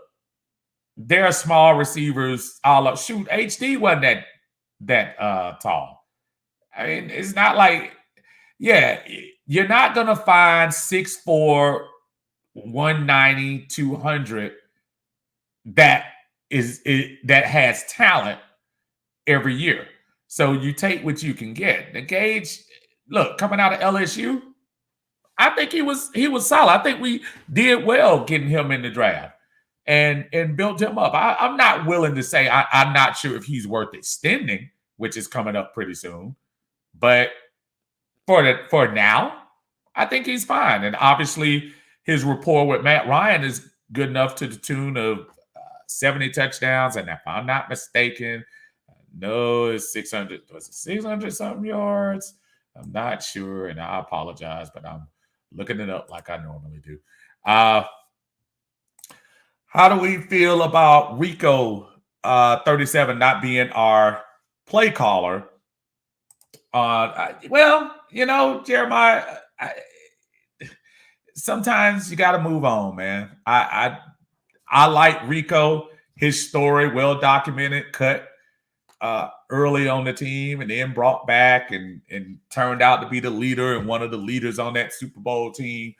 there are small receivers. Shoot, HD wasn't that tall. I mean, it's not like, yeah, you're not gonna find 6'4", 190, 200 that has talent every year. So you take what you can get. The Gage, look, coming out of LSU, I think he was solid. I think we did well getting him in the draft and built him up. I'm not willing to say I'm not sure if he's worth extending, which is coming up pretty soon. But for now, I think he's fine. And obviously, his rapport with Matt Ryan is good enough to the tune of 70 touchdowns. And if I'm not mistaken, no, it's 600. Was it 600 something yards? I'm not sure, and I apologize, but I'm looking it up like I normally do. How do we feel about Rico 37 not being our play caller? Well, Jeremiah, sometimes you got to move on, man. I like Rico, his story, well documented, cut early on the team and then brought back and turned out to be the leader and one of the leaders on that Super Bowl team.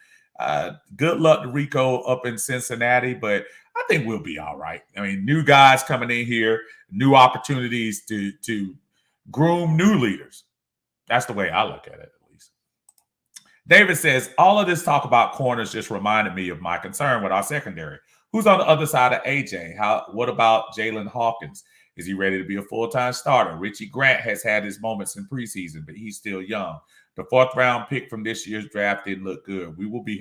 Good luck to Rico up in Cincinnati, but I think we'll be all right. I mean, new guys coming in here, new opportunities to groom new leaders. That's the way I look at it, at least. David says, all of this talk about corners just reminded me of my concern with our secondary. Who's on the other side of AJ? What about Jalen Hawkins? Is he ready to be a full-time starter? Richie Grant has had his moments in preseason, but he's still young. The 4th-round pick from this year's draft didn't look good. Will we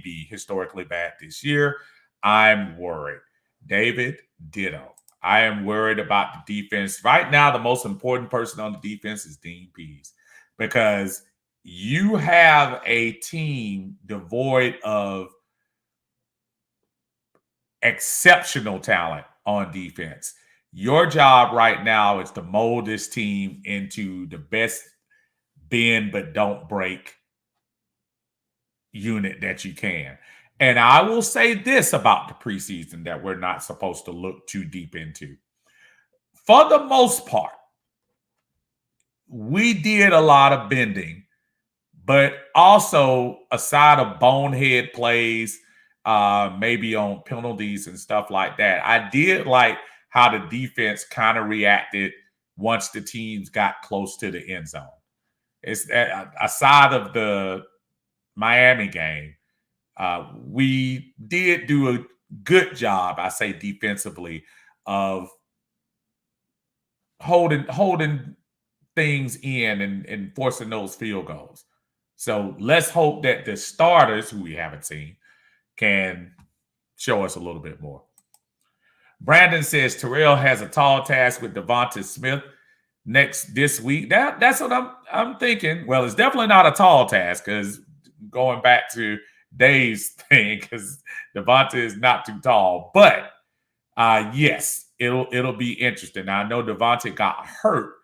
be historically bad this year? I'm worried. David, ditto. I am worried about the defense. Right now, the most important person on the defense is Dean Pease, because you have a team devoid of exceptional talent on defense. Your job right now is to mold this team into the best bend but don't break unit that you can. And I will say this about the preseason that we're not supposed to look too deep into. For the most part, we did a lot of bending, but also aside of bonehead plays, maybe on penalties and stuff like that, I did like how the defense kind of reacted once the teams got close to the end zone. It's aside of the Miami game, we did do a good job, I say, defensively of holding things in and forcing those field goals. So let's hope that the starters, who we haven't seen, can show us a little bit more. Brandon says Terrell has a tall task with Devonta Smith this week. That's what I'm thinking. Well, it's definitely not a tall task, because going back to Dave's thing, because Devonta is not too tall. But yes, it'll be interesting. Now, I know Devonta got hurt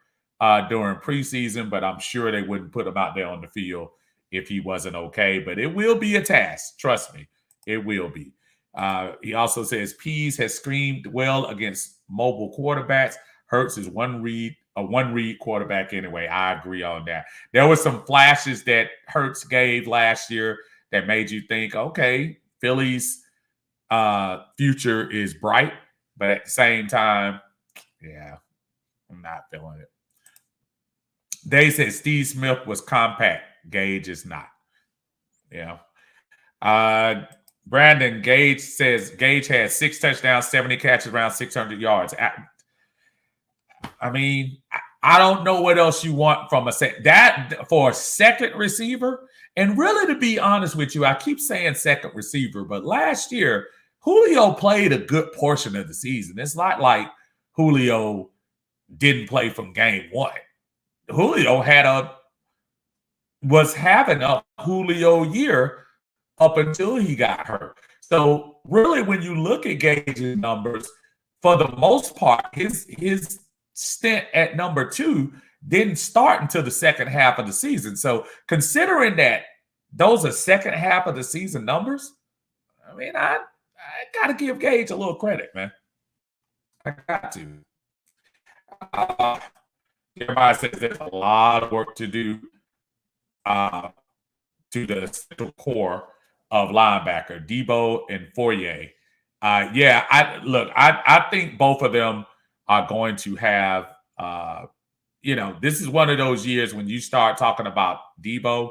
during preseason, but I'm sure they wouldn't put him out there on the field if he wasn't okay. But it will be a task. Trust me, it will be. He also says Pease has screamed well against mobile quarterbacks. Hurts is a one-read quarterback anyway. I agree on that. There were some flashes that Hurts gave last year that made you think, okay, Philly's future is bright. But at the same time, yeah, I'm not feeling it. They said Steve Smith was compact. Gage is not. Yeah. Brandon Gage says Gage had 6 touchdowns, 70 catches, around 600 yards. I mean, I don't know what else you want from that for a second receiver. And really, to be honest with you, I keep saying second receiver, but last year Julio played a good portion of the season. It's not like Julio didn't play from game one. Julio was having a Julio year up until he got hurt. So really, when you look at Gage's numbers, for the most part, his stint at number 2 didn't start until the second half of the season. So considering that those are second half of the season numbers, I mean, I got to give Gage a little credit, man. I got to. Everybody says there's a lot of work to do to the central core of linebacker, Debo and Fourier. I think both of them are going to have, this is one of those years when you start talking about Debo.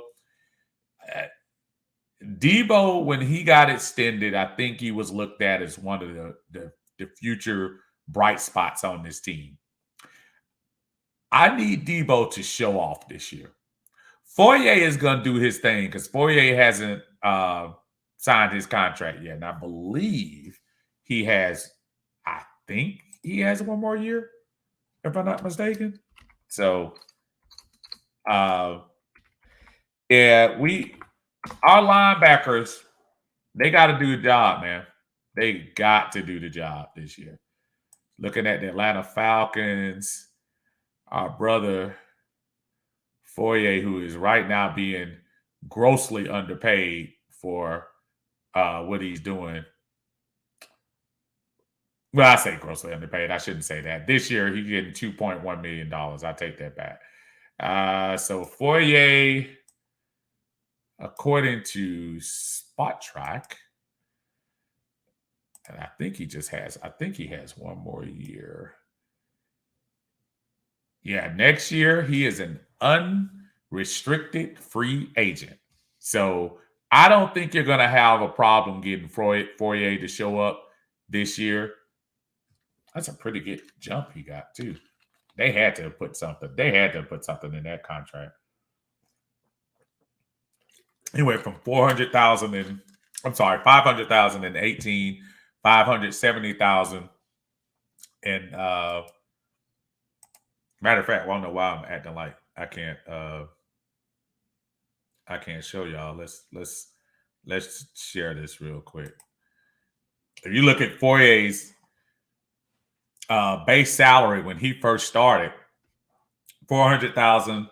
Debo, when he got extended, I think he was looked at as one of the future bright spots on this team. I need Debo to show off this year. Fourier is going to do his thing because Fourier hasn't signed his contract yet. And I believe I think he has one more year, if I'm not mistaken. So, our linebackers, they got to do the job, man. They got to do the job this year. Looking at the Atlanta Falcons, our brother Fourier, who is right now being grossly underpaid for what he's doing. Well, I say grossly underpaid. I shouldn't say that. This year, he's getting $2.1 million. I take that back. So Fourier, according to Spot Track, and I think he has one more year. Yeah, next year he is an unrestricted free agent. So I don't think you're going to have a problem getting Fourier to show up this year. That's a pretty good jump he got too. They had to put something. In that contract. He went from 500,000 in 18, 570,000 and matter of fact, I don't know why I'm acting like I can't show y'all. Let's share this real quick. If you look at Fourier's base salary when he first started, 400,000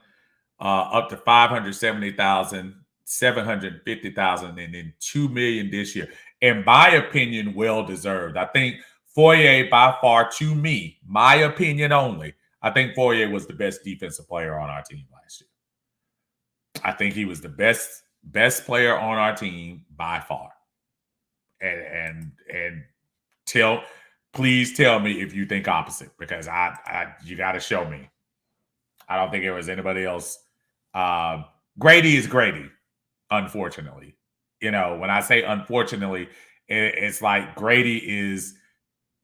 up to 570,000, 750,000, and then 2 million this year. In my opinion, well deserved. I think Fourier, by far, to me, my opinion only, I think Fourier was the best defensive player on our team last year. I think he was the best player on our team by far. And please tell me if you think opposite, because you got to show me. I don't think there was anybody else. Grady is Grady, unfortunately. When I say unfortunately, it's like Grady is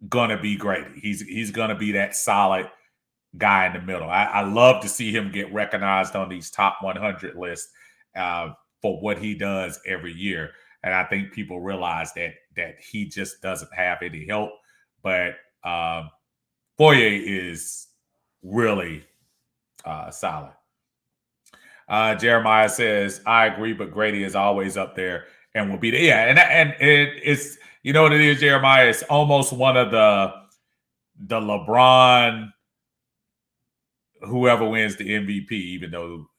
gonna be Grady. He's gonna be that solid guy in the middle. I love to see him get recognized on these top 100 lists for what he does every year. And I think people realize that he just doesn't have any help. But Fourier is really solid. Jeremiah says, I agree, but Grady is always up there and will be there. Yeah, and it's, you know what it is, Jeremiah? It's almost one of the LeBron, whoever wins the MVP, even though,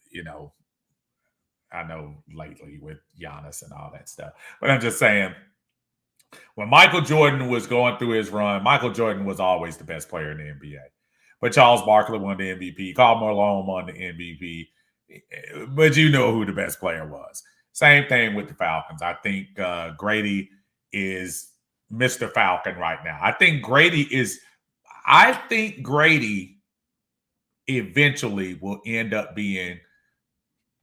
I know lately with Giannis and all that stuff. But I'm just saying, when Michael Jordan was going through his run, Michael Jordan was always the best player in the NBA. But Charles Barkley won the MVP. Karl Malone won the MVP. But you know who the best player was. Same thing with the Falcons. I think Grady is Mr. Falcon right now. I think Grady eventually will end up being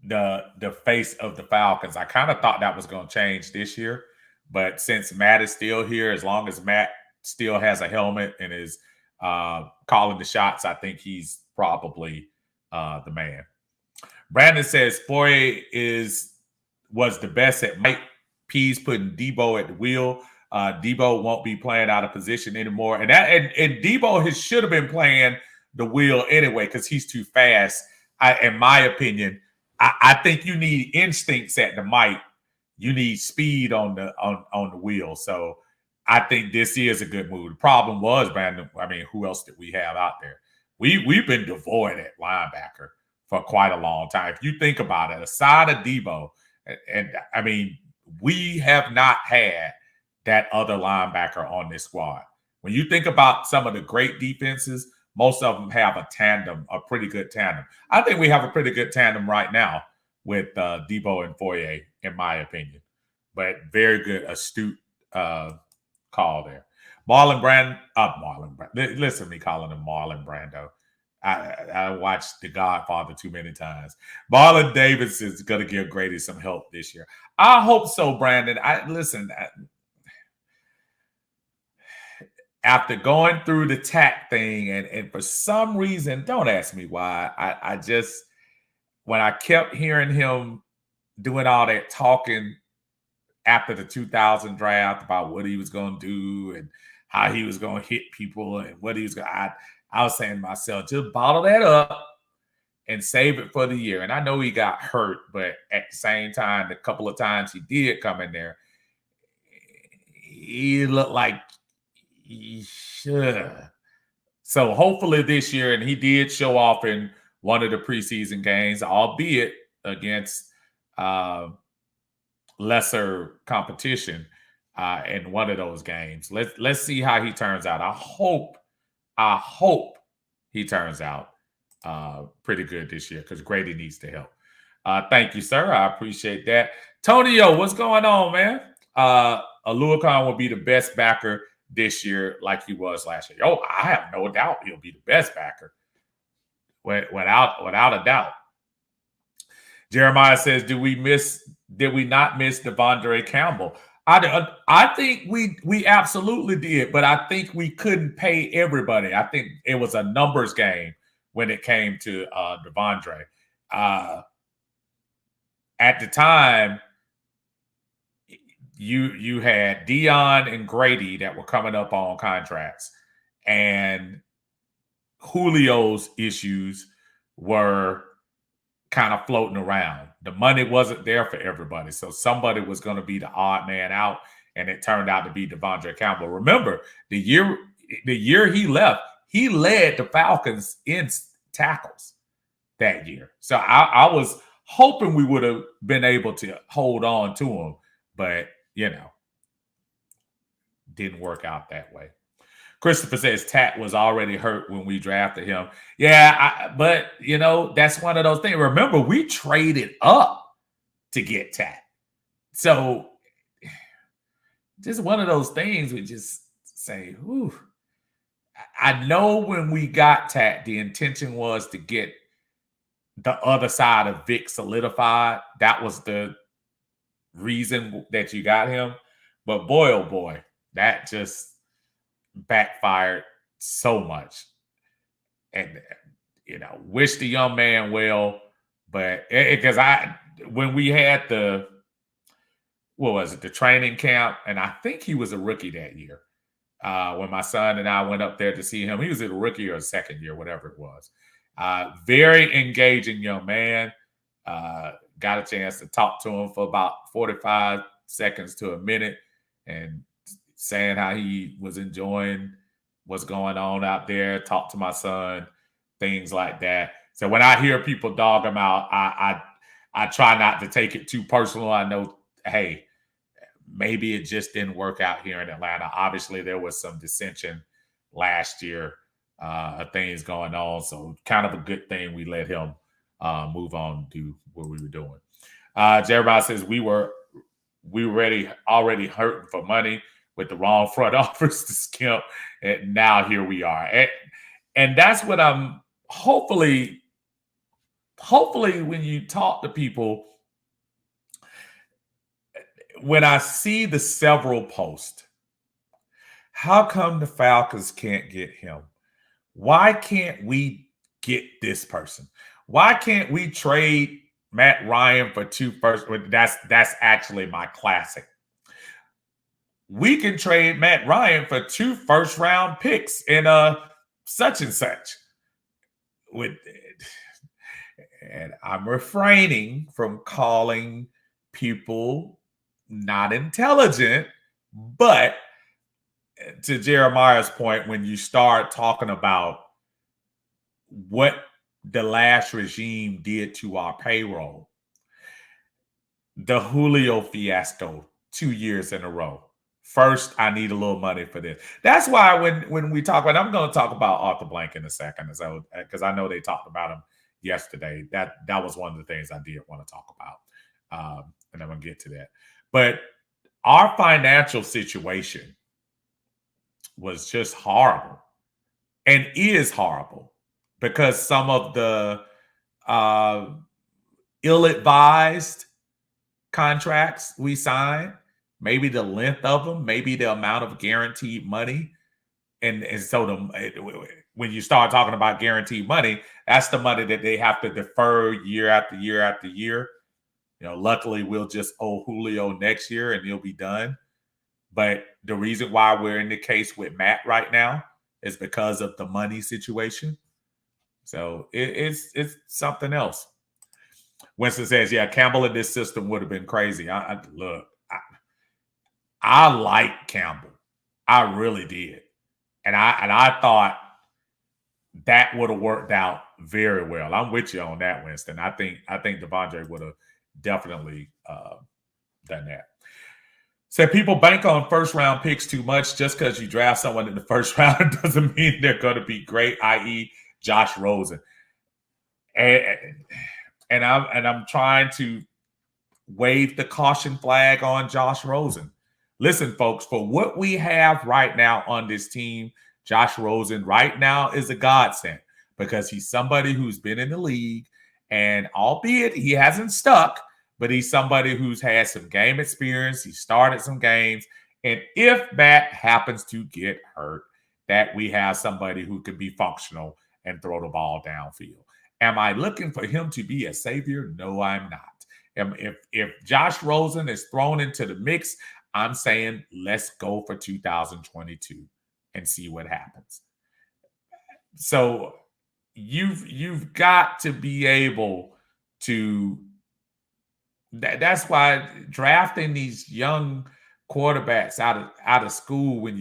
the face of the Falcons. I kind of thought that was going to change this year, but since Matt is still here, as long as Matt still has a helmet and is calling the shots, I think he's probably the man. Brandon says Foye was the best at Mike P's putting Debo at the wheel. Debo won't be playing out of position anymore, and Debo should have been playing the wheel anyway because he's too fast. In my opinion, I think you need instincts at the mic. You need speed on the wheel. So I think this is a good move. The problem was, Brandon, I mean, who else did we have out there? We've been devoid at linebacker for quite a long time. If you think about it, aside of Debo, and I mean, we have not had that other linebacker on this squad. When you think about some of the great defenses, most of them have a tandem, a pretty good tandem. I think we have a pretty good tandem right now with Debo and Foye, in my opinion. But very good, astute call there. Marlon Brando. Listen to me calling him Marlon Brando. I watched The Godfather too many times. Marlon Davis is going to give Grady some help this year. I hope so, Brandon. After going through the tack thing, and for some reason, don't ask me why, I just, when I kept hearing him doing all that talking after the 2000 draft about what he was going to do and how he was going to hit people and what he was going to, I was saying to myself, just bottle that up and save it for the year. And I know he got hurt, but at the same time, the couple of times he did come in there, he looked like he should. So hopefully this year, and he did show off in one of the preseason games, albeit against lesser competition in one of those games. Let's see how he turns out. I hope he turns out pretty good this year because Grady needs the help. Thank you, sir. I appreciate that. Tonio, what's going on, man? Aluakon will be the best backer this year like he was last year. Oh, I have no doubt he'll be the best backer. Without a doubt. Jeremiah says, did we not miss Devondre Campbell? I think we absolutely did, but I think we couldn't pay everybody. I think it was a numbers game when it came to Devondre. At the time, you had Dion and Grady that were coming up on contracts, and Julio's issues were kind of floating around. The money wasn't there for everybody, so somebody was going to be the odd man out, and it turned out to be Devondre Campbell. Remember, the year he left, he led the Falcons in tackles that year. So I was hoping we would have been able to hold on to him, but didn't work out that way. Christopher says Tat was already hurt when we drafted him. Yeah, but that's one of those things. Remember, we traded up to get Tat. So just one of those things we just say, whew. I know when we got Tat, the intention was to get the other side of Vic solidified. That was the reason that you got him. But boy, oh boy, that just backfired so much. And wish the young man well, but because when we had the training camp, and I think he was a rookie that year. When my son and I went up there to see him, he was a rookie or a second year, whatever it was. Very engaging young man. Got a chance to talk to him for about 45 seconds to a minute and saying how he was enjoying what's going on out there, talk to my son, things like that. So when I hear people dog him out, I try not to take it too personal. I know, hey, maybe it just didn't work out here in Atlanta. Obviously, there was some dissension last year, things going on. So kind of a good thing we let him move on and do what we were doing. Jeremiah says we were already hurting for money with the wrong front office to skimp, and now here we are. And that's what I'm hopefully hopefully when you talk to people, when I see the several posts, how come the Falcons can't get him? Why can't we get this person? Why can't we trade Matt Ryan for two first? That's actually my classic. We can trade Matt Ryan for 2 first-round picks in such and such. With and I'm refraining from calling people not intelligent, but to Jeremiah's point, when you start talking about what the last regime did to our payroll, the Julio fiasco 2 years in a row. First, I need a little money for this. That's why when we talk about, I'm going to talk about Arthur Blank in a second, so because I know they talked about him yesterday. That was one of the things I did want to talk about, and I'm going to get to that. But our financial situation was just horrible, and is horrible because some of the ill-advised contracts we signed, maybe the length of them, maybe the amount of guaranteed money. And so when you start talking about guaranteed money, that's the money that they have to defer year after year after year. Luckily we'll just owe Julio next year and he'll be done. But the reason why we're in the case with Matt right now is because of the money situation. So it's something else. Winston says, yeah, Campbell in this system would have been crazy. I like Campbell. I really did. And I thought that would have worked out very well. I'm with you on that, Winston. I think Devondre would have definitely done that. Said people bank on first-round picks too much. Just because you draft someone in the first round doesn't mean they're going to be great, i.e. Josh Rosen. And I'm trying to wave the caution flag on Josh Rosen. Listen, folks, for what we have right now on this team, Josh Rosen right now is a godsend because he's somebody who's been in the league, and albeit he hasn't stuck, but he's somebody who's had some game experience. He started some games. And if Matt happens to get hurt, that we have somebody who can be functional and throw the ball downfield. Am I looking for him to be a savior? No, I'm not. If Josh Rosen is thrown into the mix, I'm saying let's go for 2022 and see what happens. So you've got to be able to. That's why drafting these young quarterbacks out of school when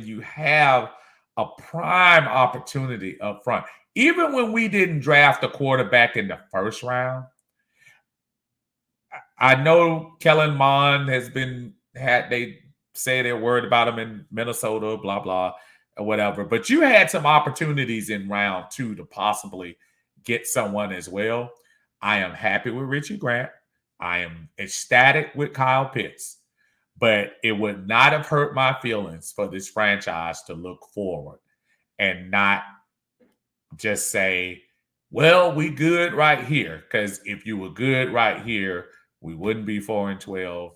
you have a prime opportunity up front. Even when we didn't draft a quarterback in the first round, I know Kellen Mond they say they're worried about him in Minnesota, blah, blah, or whatever. But you had some opportunities in round 2 to possibly get someone as well. I am happy with Richie Grant. I am ecstatic with Kyle Pitts. But it would not have hurt my feelings for this franchise to look forward and not just say, well, we good right here. Because if you were good right here, we wouldn't be 4-12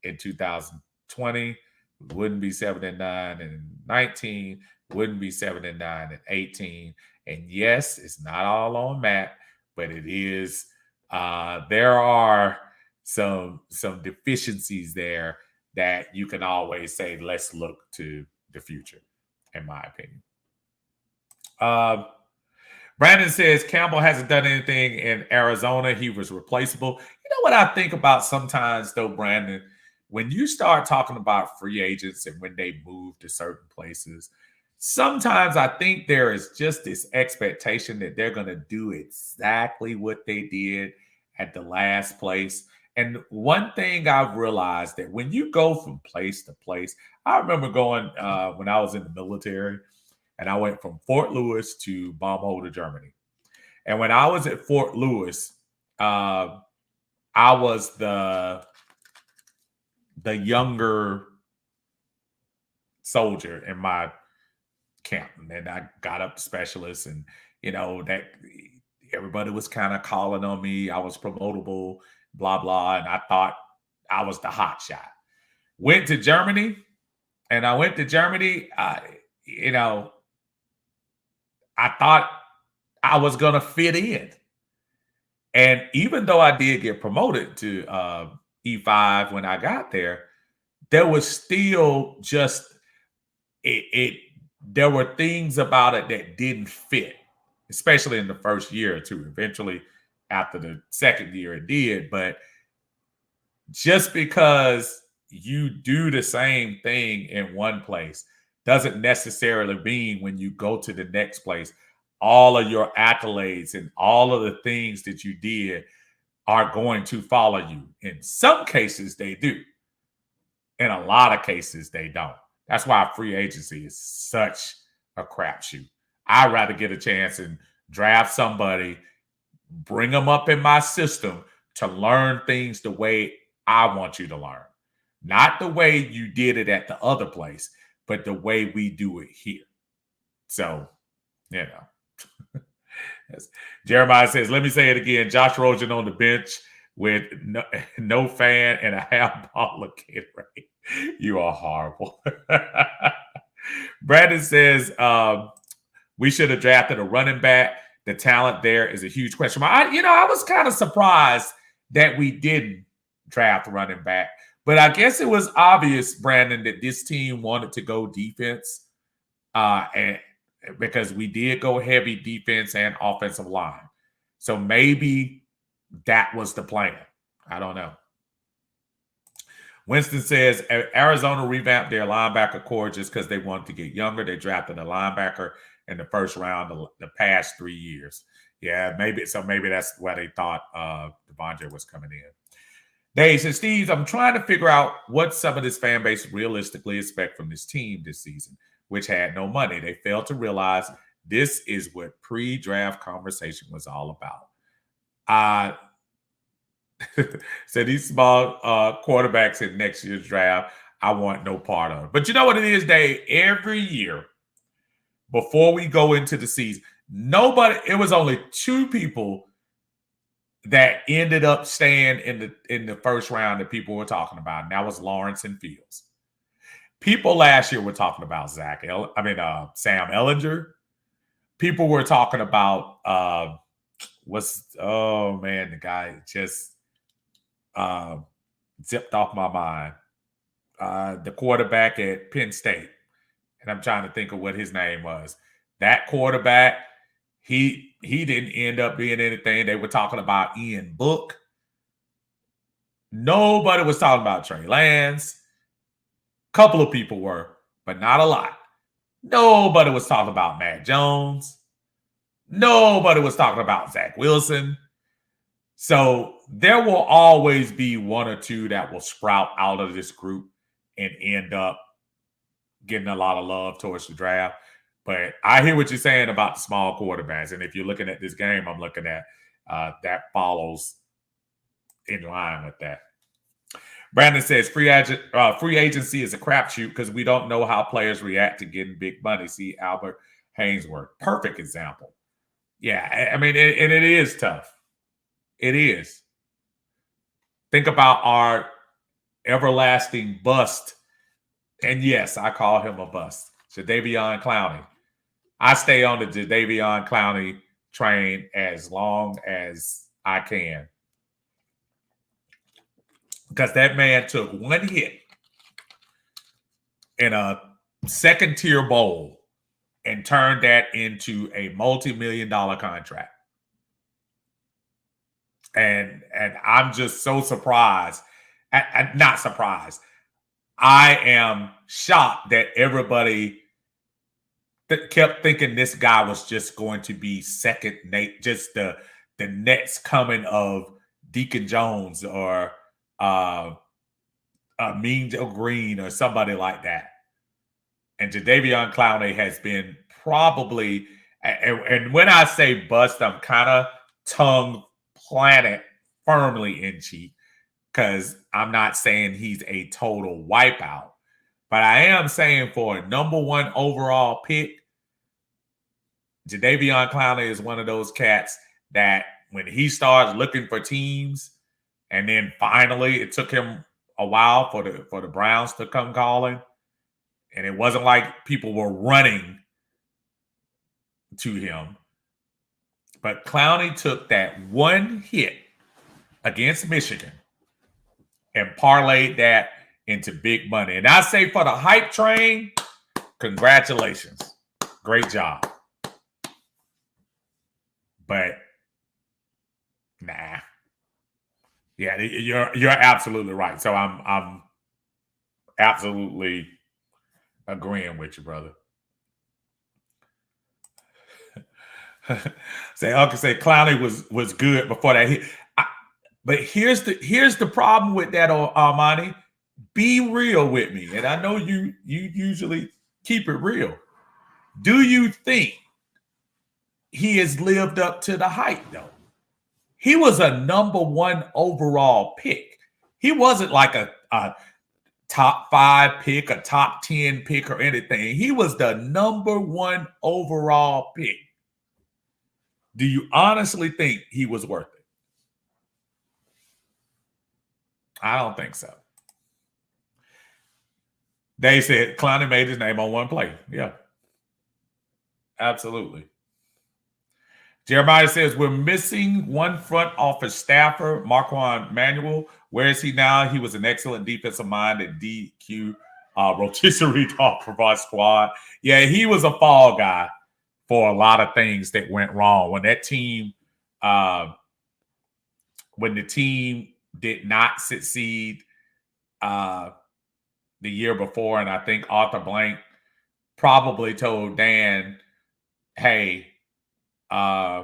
in 2020. We wouldn't be 7-9 in 19. Wouldn't be 7-9 in 18. And yes, it's not all on Matt, but it is. There are some deficiencies there that you can always say, let's look to the future, in my opinion. Brandon says Campbell hasn't done anything in Arizona. He was replaceable. You know what I think about sometimes, though, Brandon? When you start talking about free agents and when they move to certain places, sometimes I think there is just this expectation that they're going to do exactly what they did at the last place. And one thing I've realized that when you go from place to place, I remember going when I was in the military, and I went from Fort Lewis to Baumholder, Germany. And when I was at Fort Lewis, I was the younger soldier in my camp. And I got up to specialist, and, that everybody was kind of calling on me. I was promotable, blah, blah. And I thought I was the hot shot. Went to Germany, and I went to Germany. You know, I thought I was going to fit in. And even though I did get promoted to E5 when I got there, there was still just it there were things about it that didn't fit, especially in the first year or two. Eventually, after the second year, it did. But just because you do the same thing in one place doesn't necessarily mean when you go to the next place, all of your accolades and all of the things that you did are going to follow you. In some cases, they do. In a lot of cases, they don't. That's why free agency is such a crapshoot. I'd rather get a chance and draft somebody, bring them up in my system to learn things the way I want you to learn. Not the way you did it at the other place, but the way we do it here. So, you know. Jeremiah says, let me say it again. Josh Rosen on the bench with no fan and a half bottle of Gatorade. You are horrible. Brandon says, we should have drafted a running back. The talent there is a huge question mark. I was kind of surprised that we didn't draft running back. But I guess it was obvious, Brandon, that this team wanted to go defense. And because we did go heavy defense and offensive line. So maybe that was the plan. I don't know. Winston says Arizona revamped their linebacker core just because they wanted to get younger. They drafted a linebacker in the first round the past 3 years. Yeah, maybe. So maybe that's why they thought Devondre was coming in. Dave says, Steve, I'm trying to figure out what some of this fan base realistically expect from this team this season, which had no money. They failed to realize this is what pre-draft conversation was all about. So these small quarterbacks in next year's draft, I want no part of. But you know what it is, Dave? Every year, before we go into the season, it was only 2 people that ended up staying in the first round that people were talking about, and that was Lawrence and Fields. People last year were talking about Sam Ellinger. People were talking about the guy just zipped off my mind. The quarterback at Penn State. And I'm trying to think of what his name was. That quarterback, he didn't end up being anything. They were talking about Ian Book. Nobody was talking about Trey Lance. A couple of people were, but not a lot. Nobody was talking about Matt Jones. Nobody was talking about Zach Wilson. So there will always be 1 or 2 that will sprout out of this group and end up getting a lot of love towards the draft. But I hear what you're saying about the small quarterbacks. And if you're looking at this game, I'm looking at that follows in line with that. Brandon says free agency is a crapshoot because we don't know how players react to getting big money. See Albert Hainsworth. Perfect example. Yeah, I mean, and it is tough. It is. Think about our everlasting bust. And yes, I call him a bust. Jadeveon Clowney. I stay on the Jadeveon Clowney train as long as I can. Because that man took 1 hit in a second-tier bowl and turned that into a multi-million-dollar contract. And I'm just so surprised. Not surprised. I am shocked that everybody kept thinking this guy was just going to be second, just the next coming of Deacon Jones or Mean Joe Green or somebody like that. And Jadeveon Clowney has been probably, and when I say bust, I'm kind of tongue planted firmly in cheek because I'm not saying he's a total wipeout. But I am saying for a #1 overall pick, Jadeveon Clowney is one of those cats that when he starts looking for teams, and then finally it took him a while for the Browns to come calling, and it wasn't like people were running to him. But Clowney took that one hit against Michigan and parlayed that into big money. And I say for the hype train, congratulations. Great job. But nah. Yeah, you're absolutely right. So I'm absolutely agreeing with you, brother. Uncle say Clowney was good before that hit. But here's the problem with that, Armani. Be real with me, and I know you usually keep it real. Do you think he has lived up to the hype, though? He was a number 1 overall pick. He wasn't like a top 5 pick, a top 10 pick, or anything. He was the number 1 overall pick. Do you honestly think he was worth it? I don't think so. They said Clowney made his name on one play. Yeah. Absolutely. Jeremiah says, we're missing one front office staffer, Marquand Manuel. Where is he now? He was an excellent defensive mind at DQ rotisserie top of our squad. Yeah, he was a fall guy for a lot of things that went wrong. When that team, when the team did not succeed the year before, and I think Arthur Blank probably told Dan, hey, I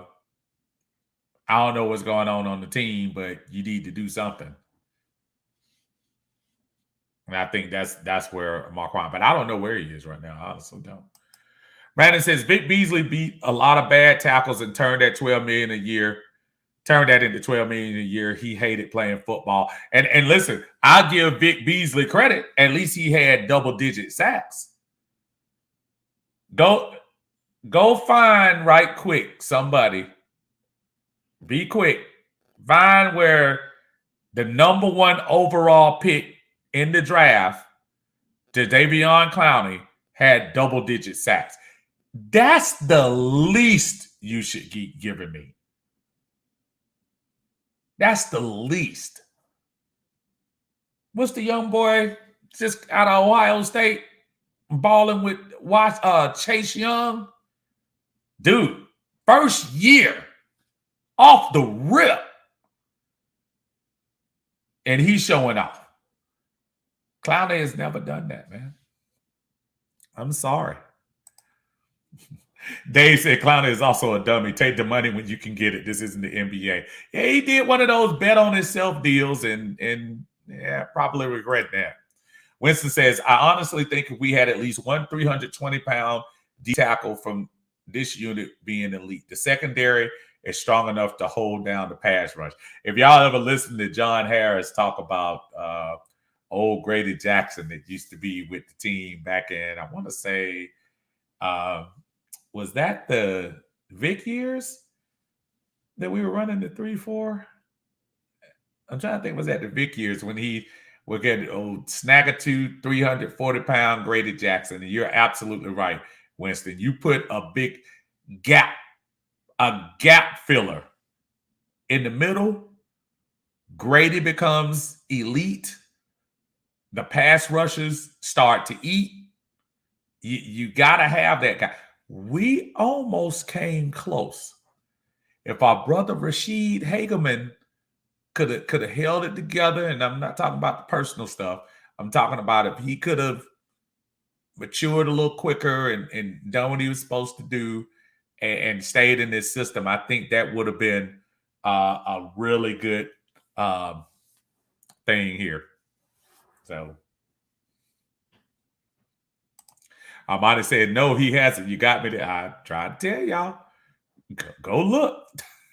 don't know what's going on the team, but you need to do something. And I think that's where Marquand, but I don't know where he is right now. I honestly don't. Brandon says Vic Beasley beat a lot of bad tackles and turned that $12 million a year. Turned that into $12 million a year. He hated playing football. And listen, I'll give Vic Beasley credit. At least he had double-digit sacks. Go find right quick somebody. Be quick. Find where the number 1 overall pick in the draft, Jadeveon Clowney, had double-digit sacks. That's the least you should keep giving me. That's the least. What's the young boy just out of Ohio State balling with Chase Young? Dude, first year off the rip. And he's showing off. Clowney has never done that, man. I'm sorry. Dave said Clowney is also a dummy. Take the money when you can get it. This isn't the NBA. Yeah, he did one of those bet on himself deals and yeah, probably regret that. Winston says, I honestly think if we had at least one 320-pound D tackle from this unit being elite, the secondary is strong enough to hold down the pass rush. If y'all ever listened to John Harris talk about old Grady Jackson that used to be with the team back in, I want to say, was that the Vic years that we were running the 3-4? I'm trying to think, was that the Vic years when he would get old snag-a-tooth, 340-pound Grady Jackson? And you're absolutely right, Winston. You put a big gap filler in the middle, Grady becomes elite. The pass rushers start to eat. You got to have that guy. We almost came close. If our brother Rashid Hageman could have held it together, and I'm not talking about the personal stuff. I'm talking about if he could have matured a little quicker and done what he was supposed to do and stayed in this system, I think that would have been a really good thing here. So I might have said, no, he hasn't. You got me there. I tried to tell y'all. Go look.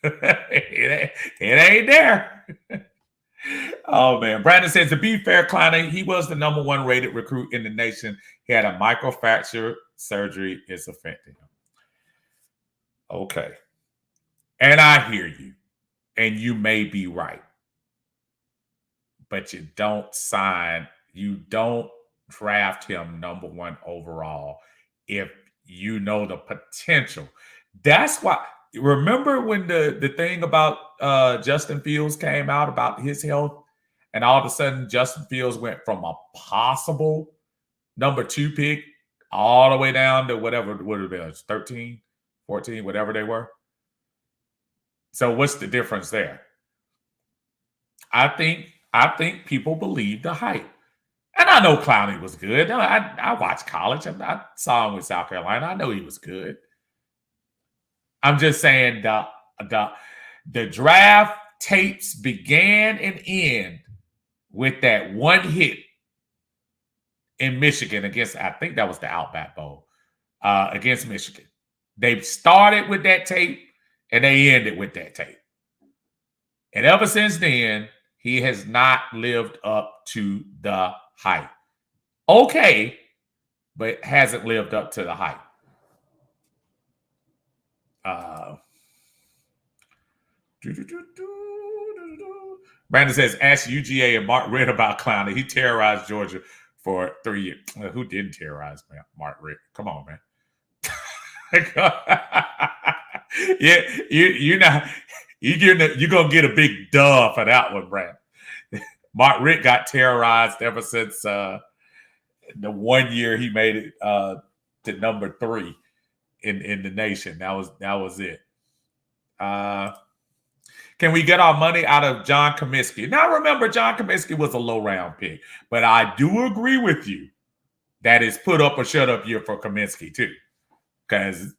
it ain't there. Oh, man. Brandon says, to be fair, Clowney, he was the number 1 rated recruit in the nation. He had a microfracture surgery. It's affecting him. Okay. And I hear you. And you may be right. But you don't draft him number one overall if you know the potential. That's why. Remember when the thing about Justin Fields came out about his health, and all of a sudden Justin Fields went from a possible number two pick all the way down to whatever would have been 13, 14, whatever they were. So what's the difference there? I think people believe the hype. And I know Clowney was good. I watched college. I saw him with South Carolina. I know he was good. I'm just saying the draft tapes began and end with that one hit in Michigan against, I think that was the Outback Bowl, against Michigan. They started with that tape and they ended with that tape. And ever since then, he has not lived up to the hype. Okay, but hasn't lived up to the hype. Brandon says, ask UGA and Mark Ritt about Clowney. He terrorized Georgia for 3 years. Who didn't terrorize Mark Ritt? Come on, man. Yeah, you're gonna get a big duh for that one, Brad. Mark Ritt got terrorized ever since the 1 year he made it to number 3 in the nation. That was it. Can we get our money out of John Comiskey? Now, remember, John Comiskey was a low-round pick, but I do agree with you that it's put up or shut up year for Comiskey, too. Because,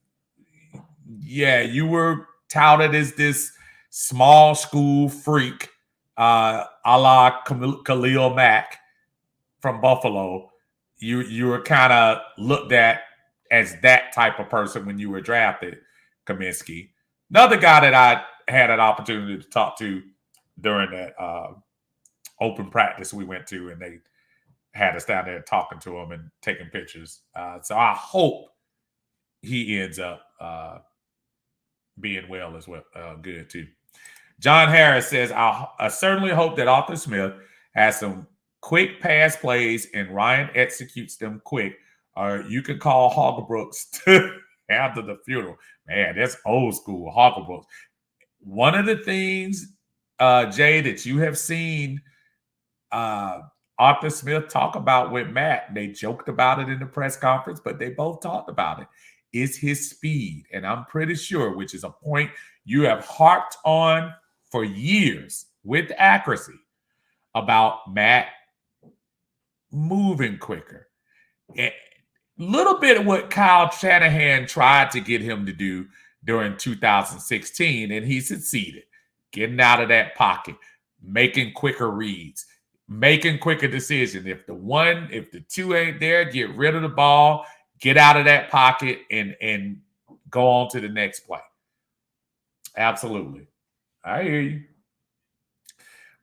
yeah, you were touted as this small school freak, a la Khalil Mack from Buffalo. You were kind of looked at as that type of person when you were drafted, Comiskey. Another guy that I had an opportunity to talk to during that open practice we went to, and they had us down there talking to him and taking pictures. So I hope he ends up being well as well, good too. John Harris says, I certainly hope that Arthur Smith has some quick pass plays and Ryan executes them quick, or you can call Hoggebrooks to handle the funeral. Man, that's old school Hoggebrooks. One of the things, Jay, that you have seen Arthur Smith talk about with Matt, they joked about it in the press conference, but they both talked about it, is his speed. And I'm pretty sure, which is a point you have harped on for years with accuracy, about Matt moving quicker. A little bit of what Kyle Shanahan tried to get him to do during 2016, and he succeeded. Getting out of that pocket, making quicker reads, making quicker decisions. If the two ain't there, get rid of the ball, get out of that pocket, and go on to the next play. Absolutely. I hear you.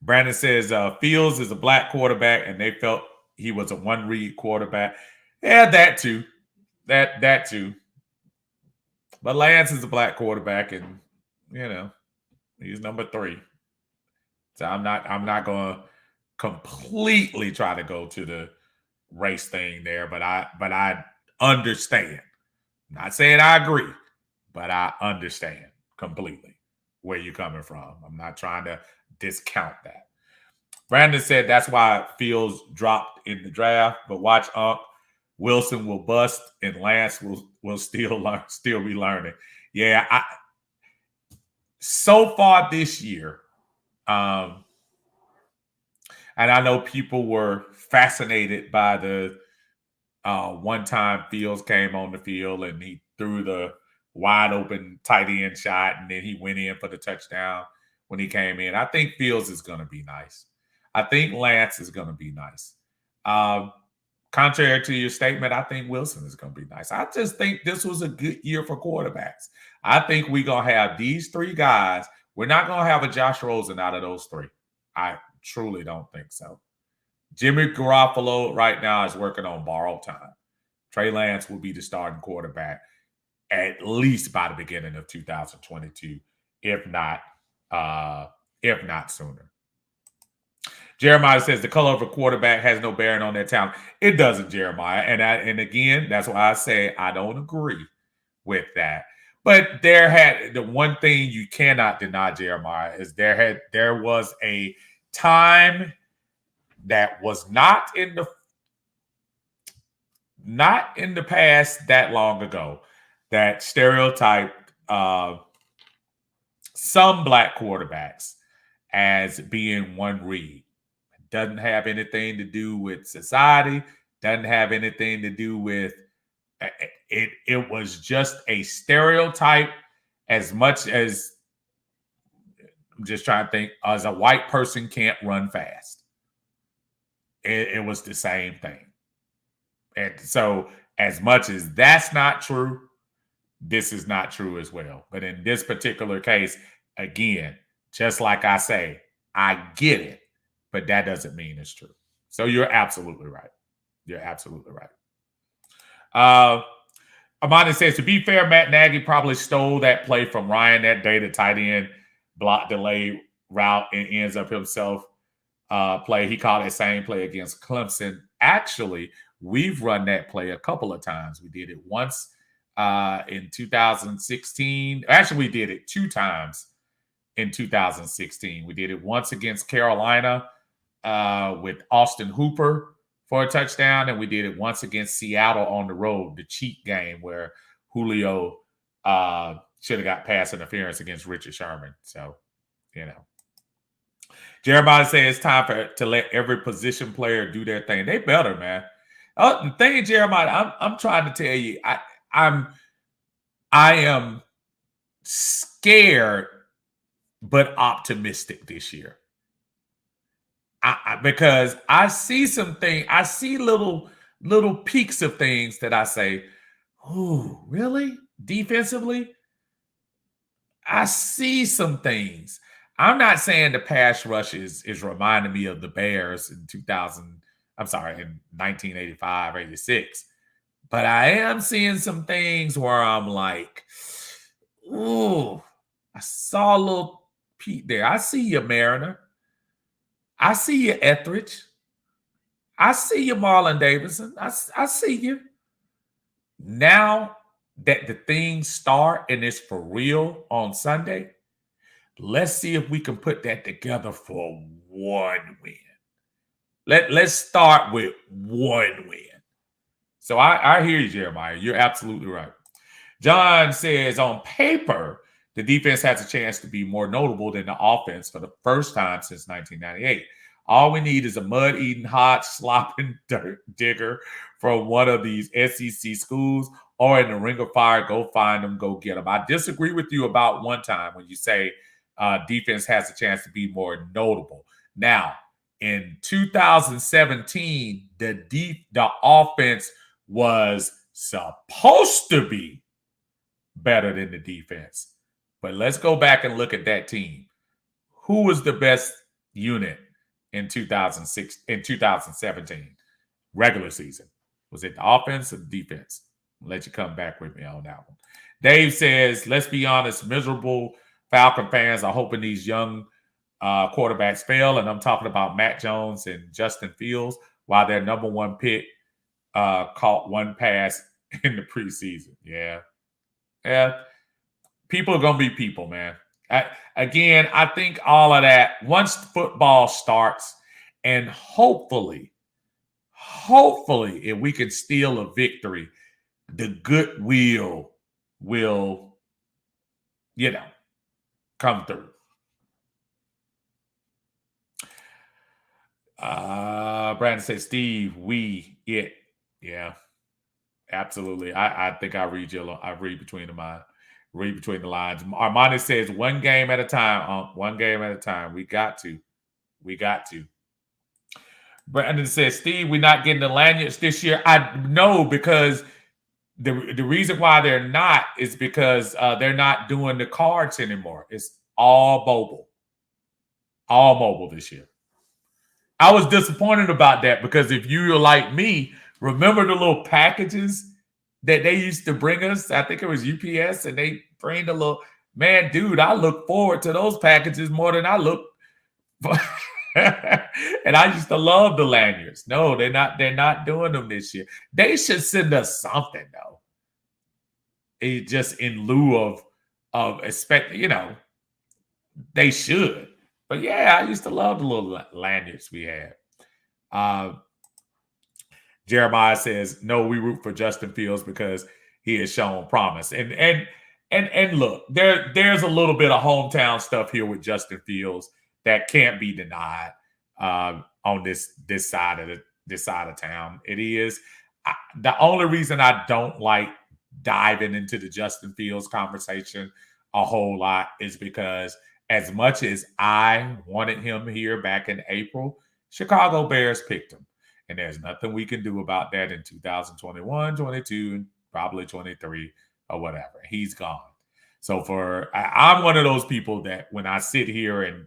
Brandon says Fields is a black quarterback, and they felt he was a one-read quarterback. Yeah, that too. That too. But Lance is a black quarterback, and he's number 3. So I'm not going to completely try to go to the race thing there, but I understand. I'm not saying I agree, but I understand completely where you're coming from. I'm not trying to discount that. Brandon said that's why Fields dropped in the draft, but watch Wilson will bust and Lance will still be learning. Yeah, so far this year, and I know people were fascinated by the one time Fields came on the field and he threw the wide open tight end shot, and then he went in for the touchdown when he came in. I think Fields is going to be nice. I think Lance is going to be nice. Contrary to your statement, I think Wilson is going to be nice. I just think this was a good year for quarterbacks. I think we're going to have these 3 guys. We're not going to have a Josh Rosen out of those 3. I truly don't think so. Jimmy Garoppolo right now is working on borrowed time. Trey Lance will be the starting quarterback at least by the beginning of 2022. if not sooner. Jeremiah says the color of a quarterback has no bearing on their talent. It doesn't, Jeremiah. And again, that's why I say I don't agree with that. But the one thing you cannot deny, Jeremiah, is there was a time that was not in the past that long ago that stereotyped some black quarterbacks as being one read. It doesn't have anything to do with society, doesn't have anything to do with it. It was just a stereotype as much as I'm just trying to think as a white person can't run fast. It was the same thing. And so as much as that's not true, this is not true as well. But in this particular case, again, just like I say, I get it, but that doesn't mean it's true. So you're absolutely right. You're absolutely right. Amanda says, to be fair, Matt Nagy probably stole that play from Ryan that day, the tight end block delay route, and ends up himself play. He called that same play against Clemson. Actually, we've run that play a couple of times. We did it once in 2016. Actually, we did it 2 times in 2016. We did it once against Carolina with Austin Hooper for a touchdown, and we did it once against Seattle on the road, the cheat game where Julio should have got pass interference against Richard Sherman. So, Jeremiah says it's time to let every position player do their thing. They better, man. The thing, Jeremiah, I'm trying to tell you, I am scared but optimistic this year. Because I see some things, I see little peaks of things that I say, oh, really? Defensively? I see some things. I'm not saying the pass rush is reminding me of the Bears in 1985, 86. But I am seeing some things where I'm like, ooh, I saw a little peak there. I see you, Mariner. I see you, Etheridge. I see you, Marlon Davidson. I see you. Now that the things start and it's for real on Sunday, let's see if we can put that together for one win. Let's start with one win. So I hear you, Jeremiah. You're absolutely right. John says, on paper, the defense has a chance to be more notable than the offense for the first time since 1998. All we need is a mud-eating, hot, slopping dirt digger from one of these SEC schools or in the Ring of Fire. Go find them, go get them. I disagree with you about one time when you say defense has a chance to be more notable. Now, in 2017, the offense was supposed to be better than the defense. But let's go back and look at that team. Who was the best unit in 2017 regular season? Was it the offense or the defense? I'll let you come back with me on that one. Dave says, let's be honest, miserable Falcon fans are hoping these young quarterbacks fail, and I'm talking about Matt Jones and Justin Fields, while their number one pick caught one pass in the preseason. Yeah. People are going to be people, man. I think all of that, once football starts, and hopefully, if we can steal a victory, the goodwill will, come through. Brandon says, Steve, yeah, absolutely. I think I read between the lines. Armani says, one game at a time. One game at a time. We got to. Brandon says, Steve, we're not getting the lanyards this year. I know, because the reason why they're not is because they're not doing the cards anymore. It's all mobile. All mobile this year. I was disappointed about that, because if you're like me, remember the little packages that they used to bring us? I think it was UPS, and they bring the Man, dude, I look forward to those packages more than I look for. And I used to love the lanyards. No, they're not doing them this year. They should send us something though. It just in lieu of expect, they should. But yeah, I used to love the little lanyards we had. Uh, Jeremiah says, "No, we root for Justin Fields because he has shown promise." And look, there's a little bit of hometown stuff here with Justin Fields that can't be denied on this side of town. It is the only reason I don't like diving into the Justin Fields conversation a whole lot is because as much as I wanted him here back in April, Chicago Bears picked him. And there's nothing we can do about that in 2021, 22, probably 23 or whatever. He's gone. So I'm one of those people that when I sit here and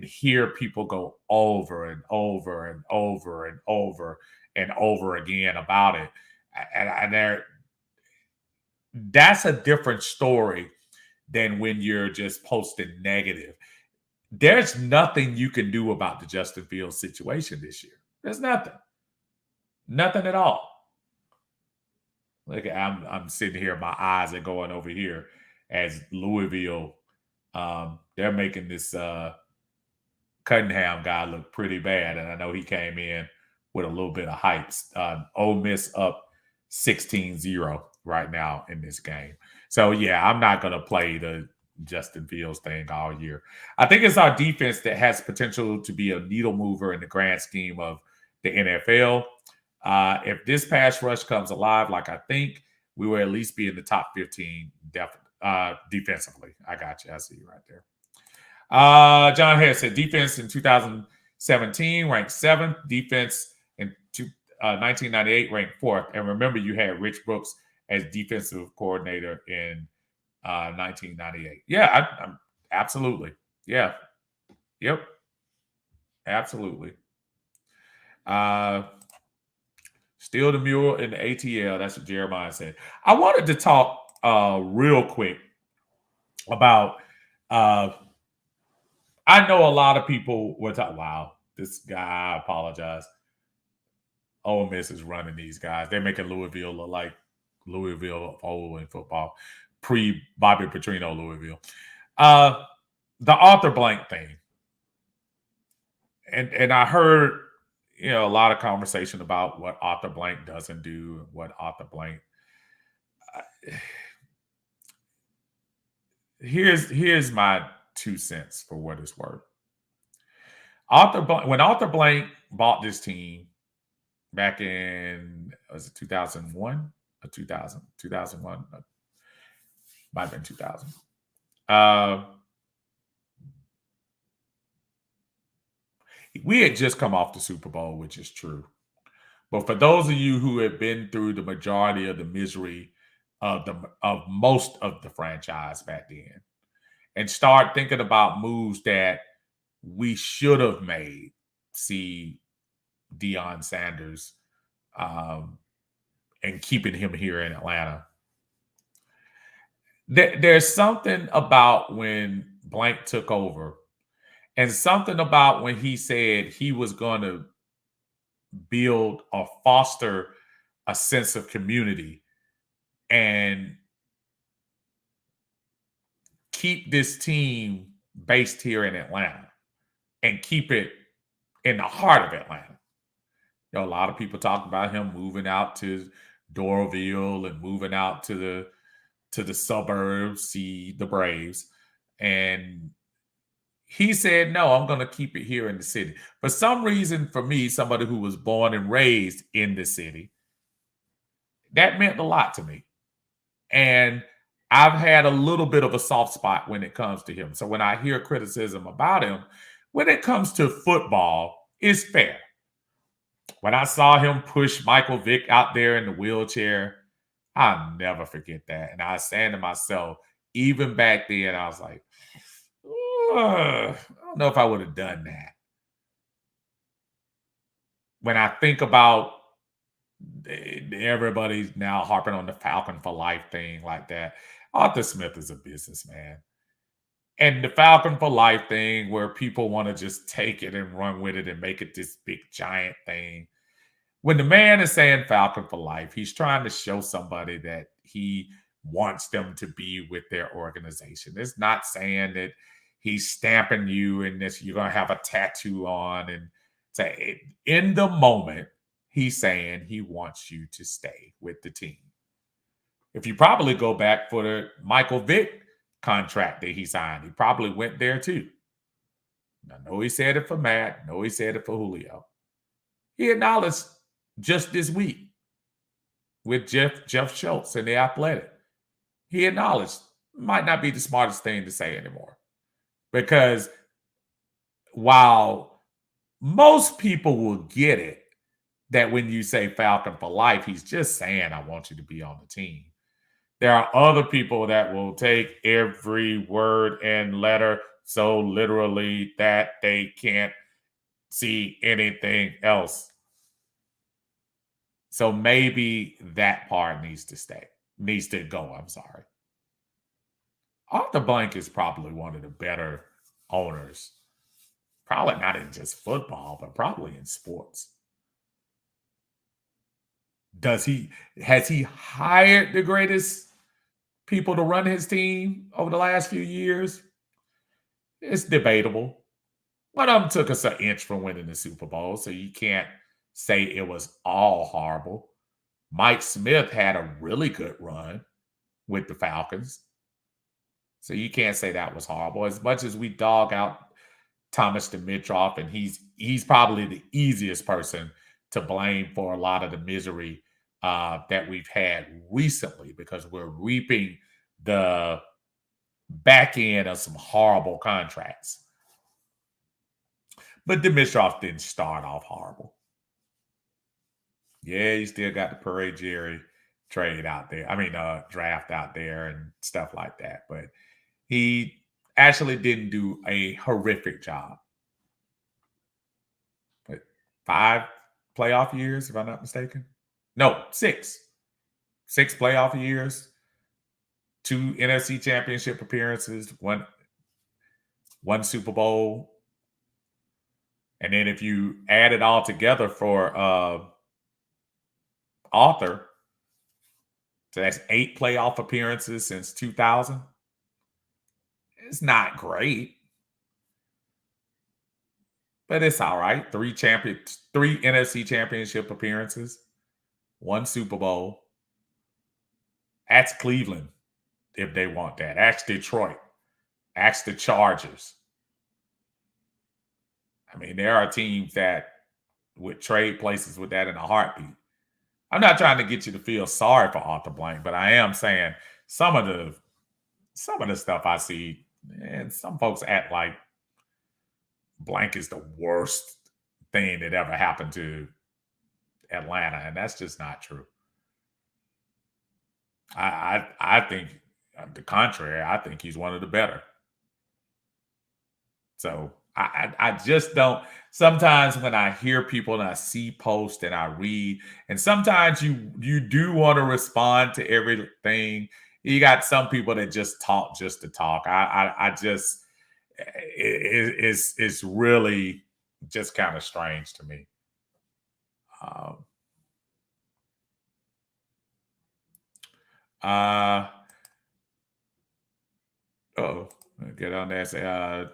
hear people go over and over and over and over and over again about it, and that's a different story than when you're just posting negative. There's nothing you can do about the Justin Fields situation this year. There's nothing. Nothing at all. Like I'm sitting here, my eyes are going over here as Louisville. They're making this Cunningham guy look pretty bad, and I know he came in with a little bit of hype. Ole Miss up 16-0 right now in this game. So yeah, I'm not going to play the Justin Fields thing all year. I think it's our defense that has potential to be a needle mover in the grand scheme of the NFL. If this pass rush comes alive, like I think, we will at least be in the top 15 defensively. I got you. I see you right there. John Harris said defense in 2017 ranked 7th. Defense in 1998 ranked 4th. And remember, you had Rich Brooks as defensive coordinator in 1998. Yeah, I'm absolutely. Yeah. Yep. Absolutely. Still the mule in the ATL. That's what Jeremiah said. I wanted to talk real quick about I know a lot of people were talking, wow, this guy, I apologize. Ole Miss is running these guys. They're making Louisville look like Louisville of old in football, pre-Bobby Petrino Louisville. The Arthur Blank thing. And I heard a lot of conversation about what Arthur Blank doesn't do and what Arthur Blank. Here's my 2 cents for what it's worth. When Arthur Blank bought this team back in, was it 2001 or 2000? 2001. Might have been 2000. We had just come off the Super Bowl, which is true. But for those of you who have been through the majority of the misery of most of the franchise back then, and start thinking about moves that we should have made, see Deion Sanders and keeping him here in Atlanta. There's something about when Blank took over and something about when he said he was going to build or foster a sense of community and keep this team based here in Atlanta and keep it in the heart of Atlanta. A lot of people talk about him moving out to Doraville and moving out to the suburbs, see the Braves. And he said, no, I'm going to keep it here in the city. For some reason, for me, somebody who was born and raised in the city, that meant a lot to me. And I've had a little bit of a soft spot when it comes to him. So when I hear criticism about him, when it comes to football, it's fair. When I saw him push Michael Vick out there in the wheelchair, I'll never forget that. And I was saying to myself, even back then, I was like, I don't know if I would have done that. When I think about everybody's now harping on the Falcon for life thing like that, Arthur Smith is a businessman. And the Falcon for Life thing, where people want to just take it and run with it and make it this big giant thing. When the man is saying Falcon for Life, he's trying to show somebody that he wants them to be with their organization. It's not saying that he's stamping you and this you're gonna have a tattoo on and say in the moment, he's saying he wants you to stay with the team. If you probably go back for the Michael Vick contract that he signed, he probably went there too. I know he said it for Matt. I know he said it for Julio. He acknowledged just this week with Jeff Schultz and the Athletic. He acknowledged might not be the smartest thing to say anymore. Because while most people will get it, that when you say Falcon for Life, he's just saying, I want you to be on the team. There are other people that will take every word and letter so literally that they can't see anything else. So maybe that part needs to go. I'm sorry. Arthur Blank is probably one of the better owners, probably not in just football, but probably in sports. Has he hired the greatest people to run his team over the last few years? It's debatable. One of them took us an inch from winning the Super Bowl, so you can't say it was all horrible. Mike Smith had a really good run with the Falcons, so you can't say that was horrible. As much as we dog out Thomas Dimitroff, and he's probably the easiest person to blame for a lot of the misery that we've had recently, because we're reaping the back end of some horrible contracts. But Dimitroff didn't start off horrible. Yeah, he still got the Parade Jerry trade out there. I mean, draft out there and stuff like that. But he actually didn't do a horrific job. But 5 playoff years, if I'm not mistaken. No, 6. 6 playoff years, 2 NFC championship appearances, one Super Bowl. And then if you add it all together for Arthur, so that's 8 playoff appearances since 2000. It's not great, but it's all right. 3 NFC championship appearances, 1 Super Bowl. Ask Cleveland if they want that. Ask Detroit. Ask the Chargers. I mean, there are teams that would trade places with that in a heartbeat. I'm not trying to get you to feel sorry for Arthur Blank, but I am saying some of the stuff I see, and some folks act like Blank is the worst thing that ever happened to Atlanta, and that's just not true. I think the contrary. I think he's one of the better. So I just don't. Sometimes when I hear people and I see posts and I read, and sometimes you do want to respond to everything. You got some people that just talk just to talk. I just it's really just kind of strange to me. Get on there. Say,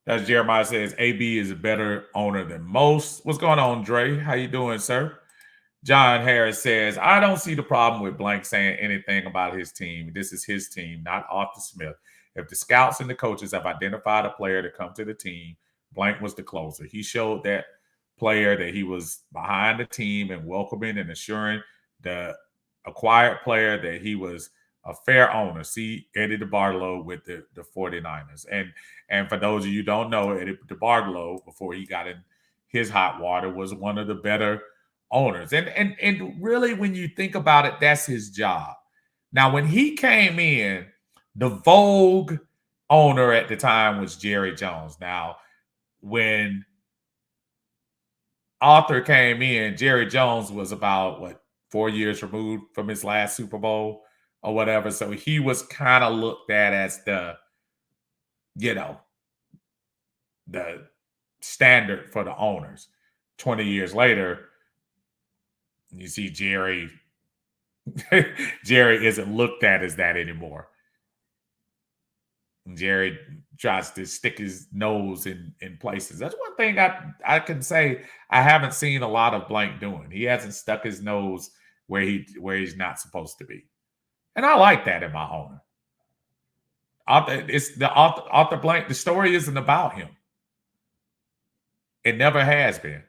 as Jeremiah says, AB is a better owner than most. What's going on, Dre? How you doing, sir? John Harris says, I don't see the problem with Blank saying anything about his team. This is his team, not Arthur Smith. If the scouts and the coaches have identified a player to come to the team, Blank was the closer. He showed that player that he was behind the team and welcoming and assuring the acquired player that he was a fair owner. See Eddie DeBartolo with the 49ers. And for those of you who don't know, Eddie DeBartolo, before he got in his hot water, was one of the better owners. And really, when you think about it, that's his job. Now, when he came in, the Vogue owner at the time was Jerry Jones. Now, when Arthur came in, Jerry Jones was about 4 years removed from his last Super Bowl or whatever. So he was kind of looked at as the you know, the standard for the owners. 20 years later, you see Jerry. Jerry isn't looked at as that anymore. Jerry tries to stick his nose in places. That's one thing I can say I haven't seen a lot of Blank doing. He hasn't stuck his nose where he's not supposed to be, and I like that in my owner. It's the author Blank. The story isn't about him. It never has been,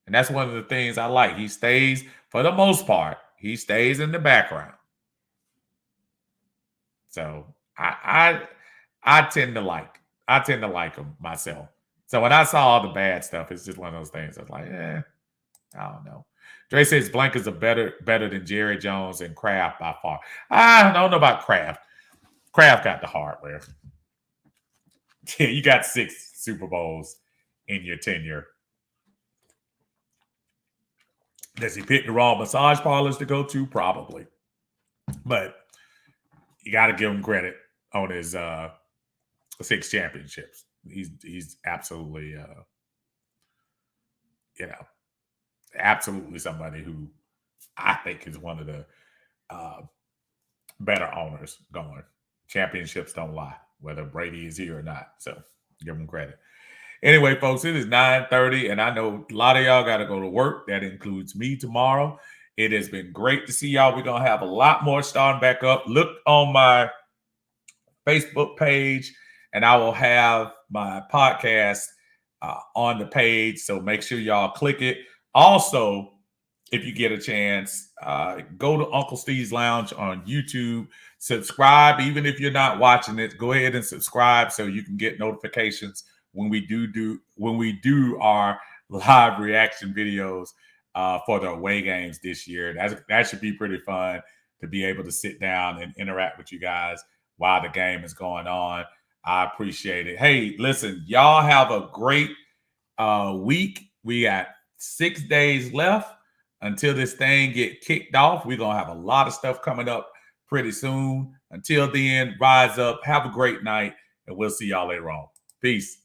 and that's one of the things I like. He stays, for the most part, he stays in the background. So I tend to like him myself. So when I saw all the bad stuff, it's just one of those things. I was like, I don't know. Dre says Blank is better than Jerry Jones and Kraft by far. I don't know about Kraft. Kraft got the hardware. Yeah, you got 6 Super Bowls in your tenure. Does he pick the wrong massage parlors to go to? Probably. But you got to give him credit on his 6 championships. He's absolutely, absolutely somebody who I think is one of the better owners going. Championships don't lie, whether Brady is here or not. So give him credit. Anyway, folks, it is 9:30, and I know a lot of y'all got to go to work. That includes me tomorrow. It has been great to see y'all. We're going to have a lot more starting back up. Look on my Facebook page, and I will have my podcast on the page. So make sure y'all click it. Also, if you get a chance, go to Uncle Steve's Lounge on YouTube. Subscribe, even if you're not watching it. Go ahead and subscribe so you can get notifications when we do our live reaction videos for the away games this year. That should be pretty fun to be able to sit down and interact with you guys while the game is going on. I appreciate it. Hey, listen, y'all have a great week. We got 6 days left until this thing get kicked off. We're going to have a lot of stuff coming up pretty soon. Until then, rise up, have a great night, and we'll see y'all later on. Peace.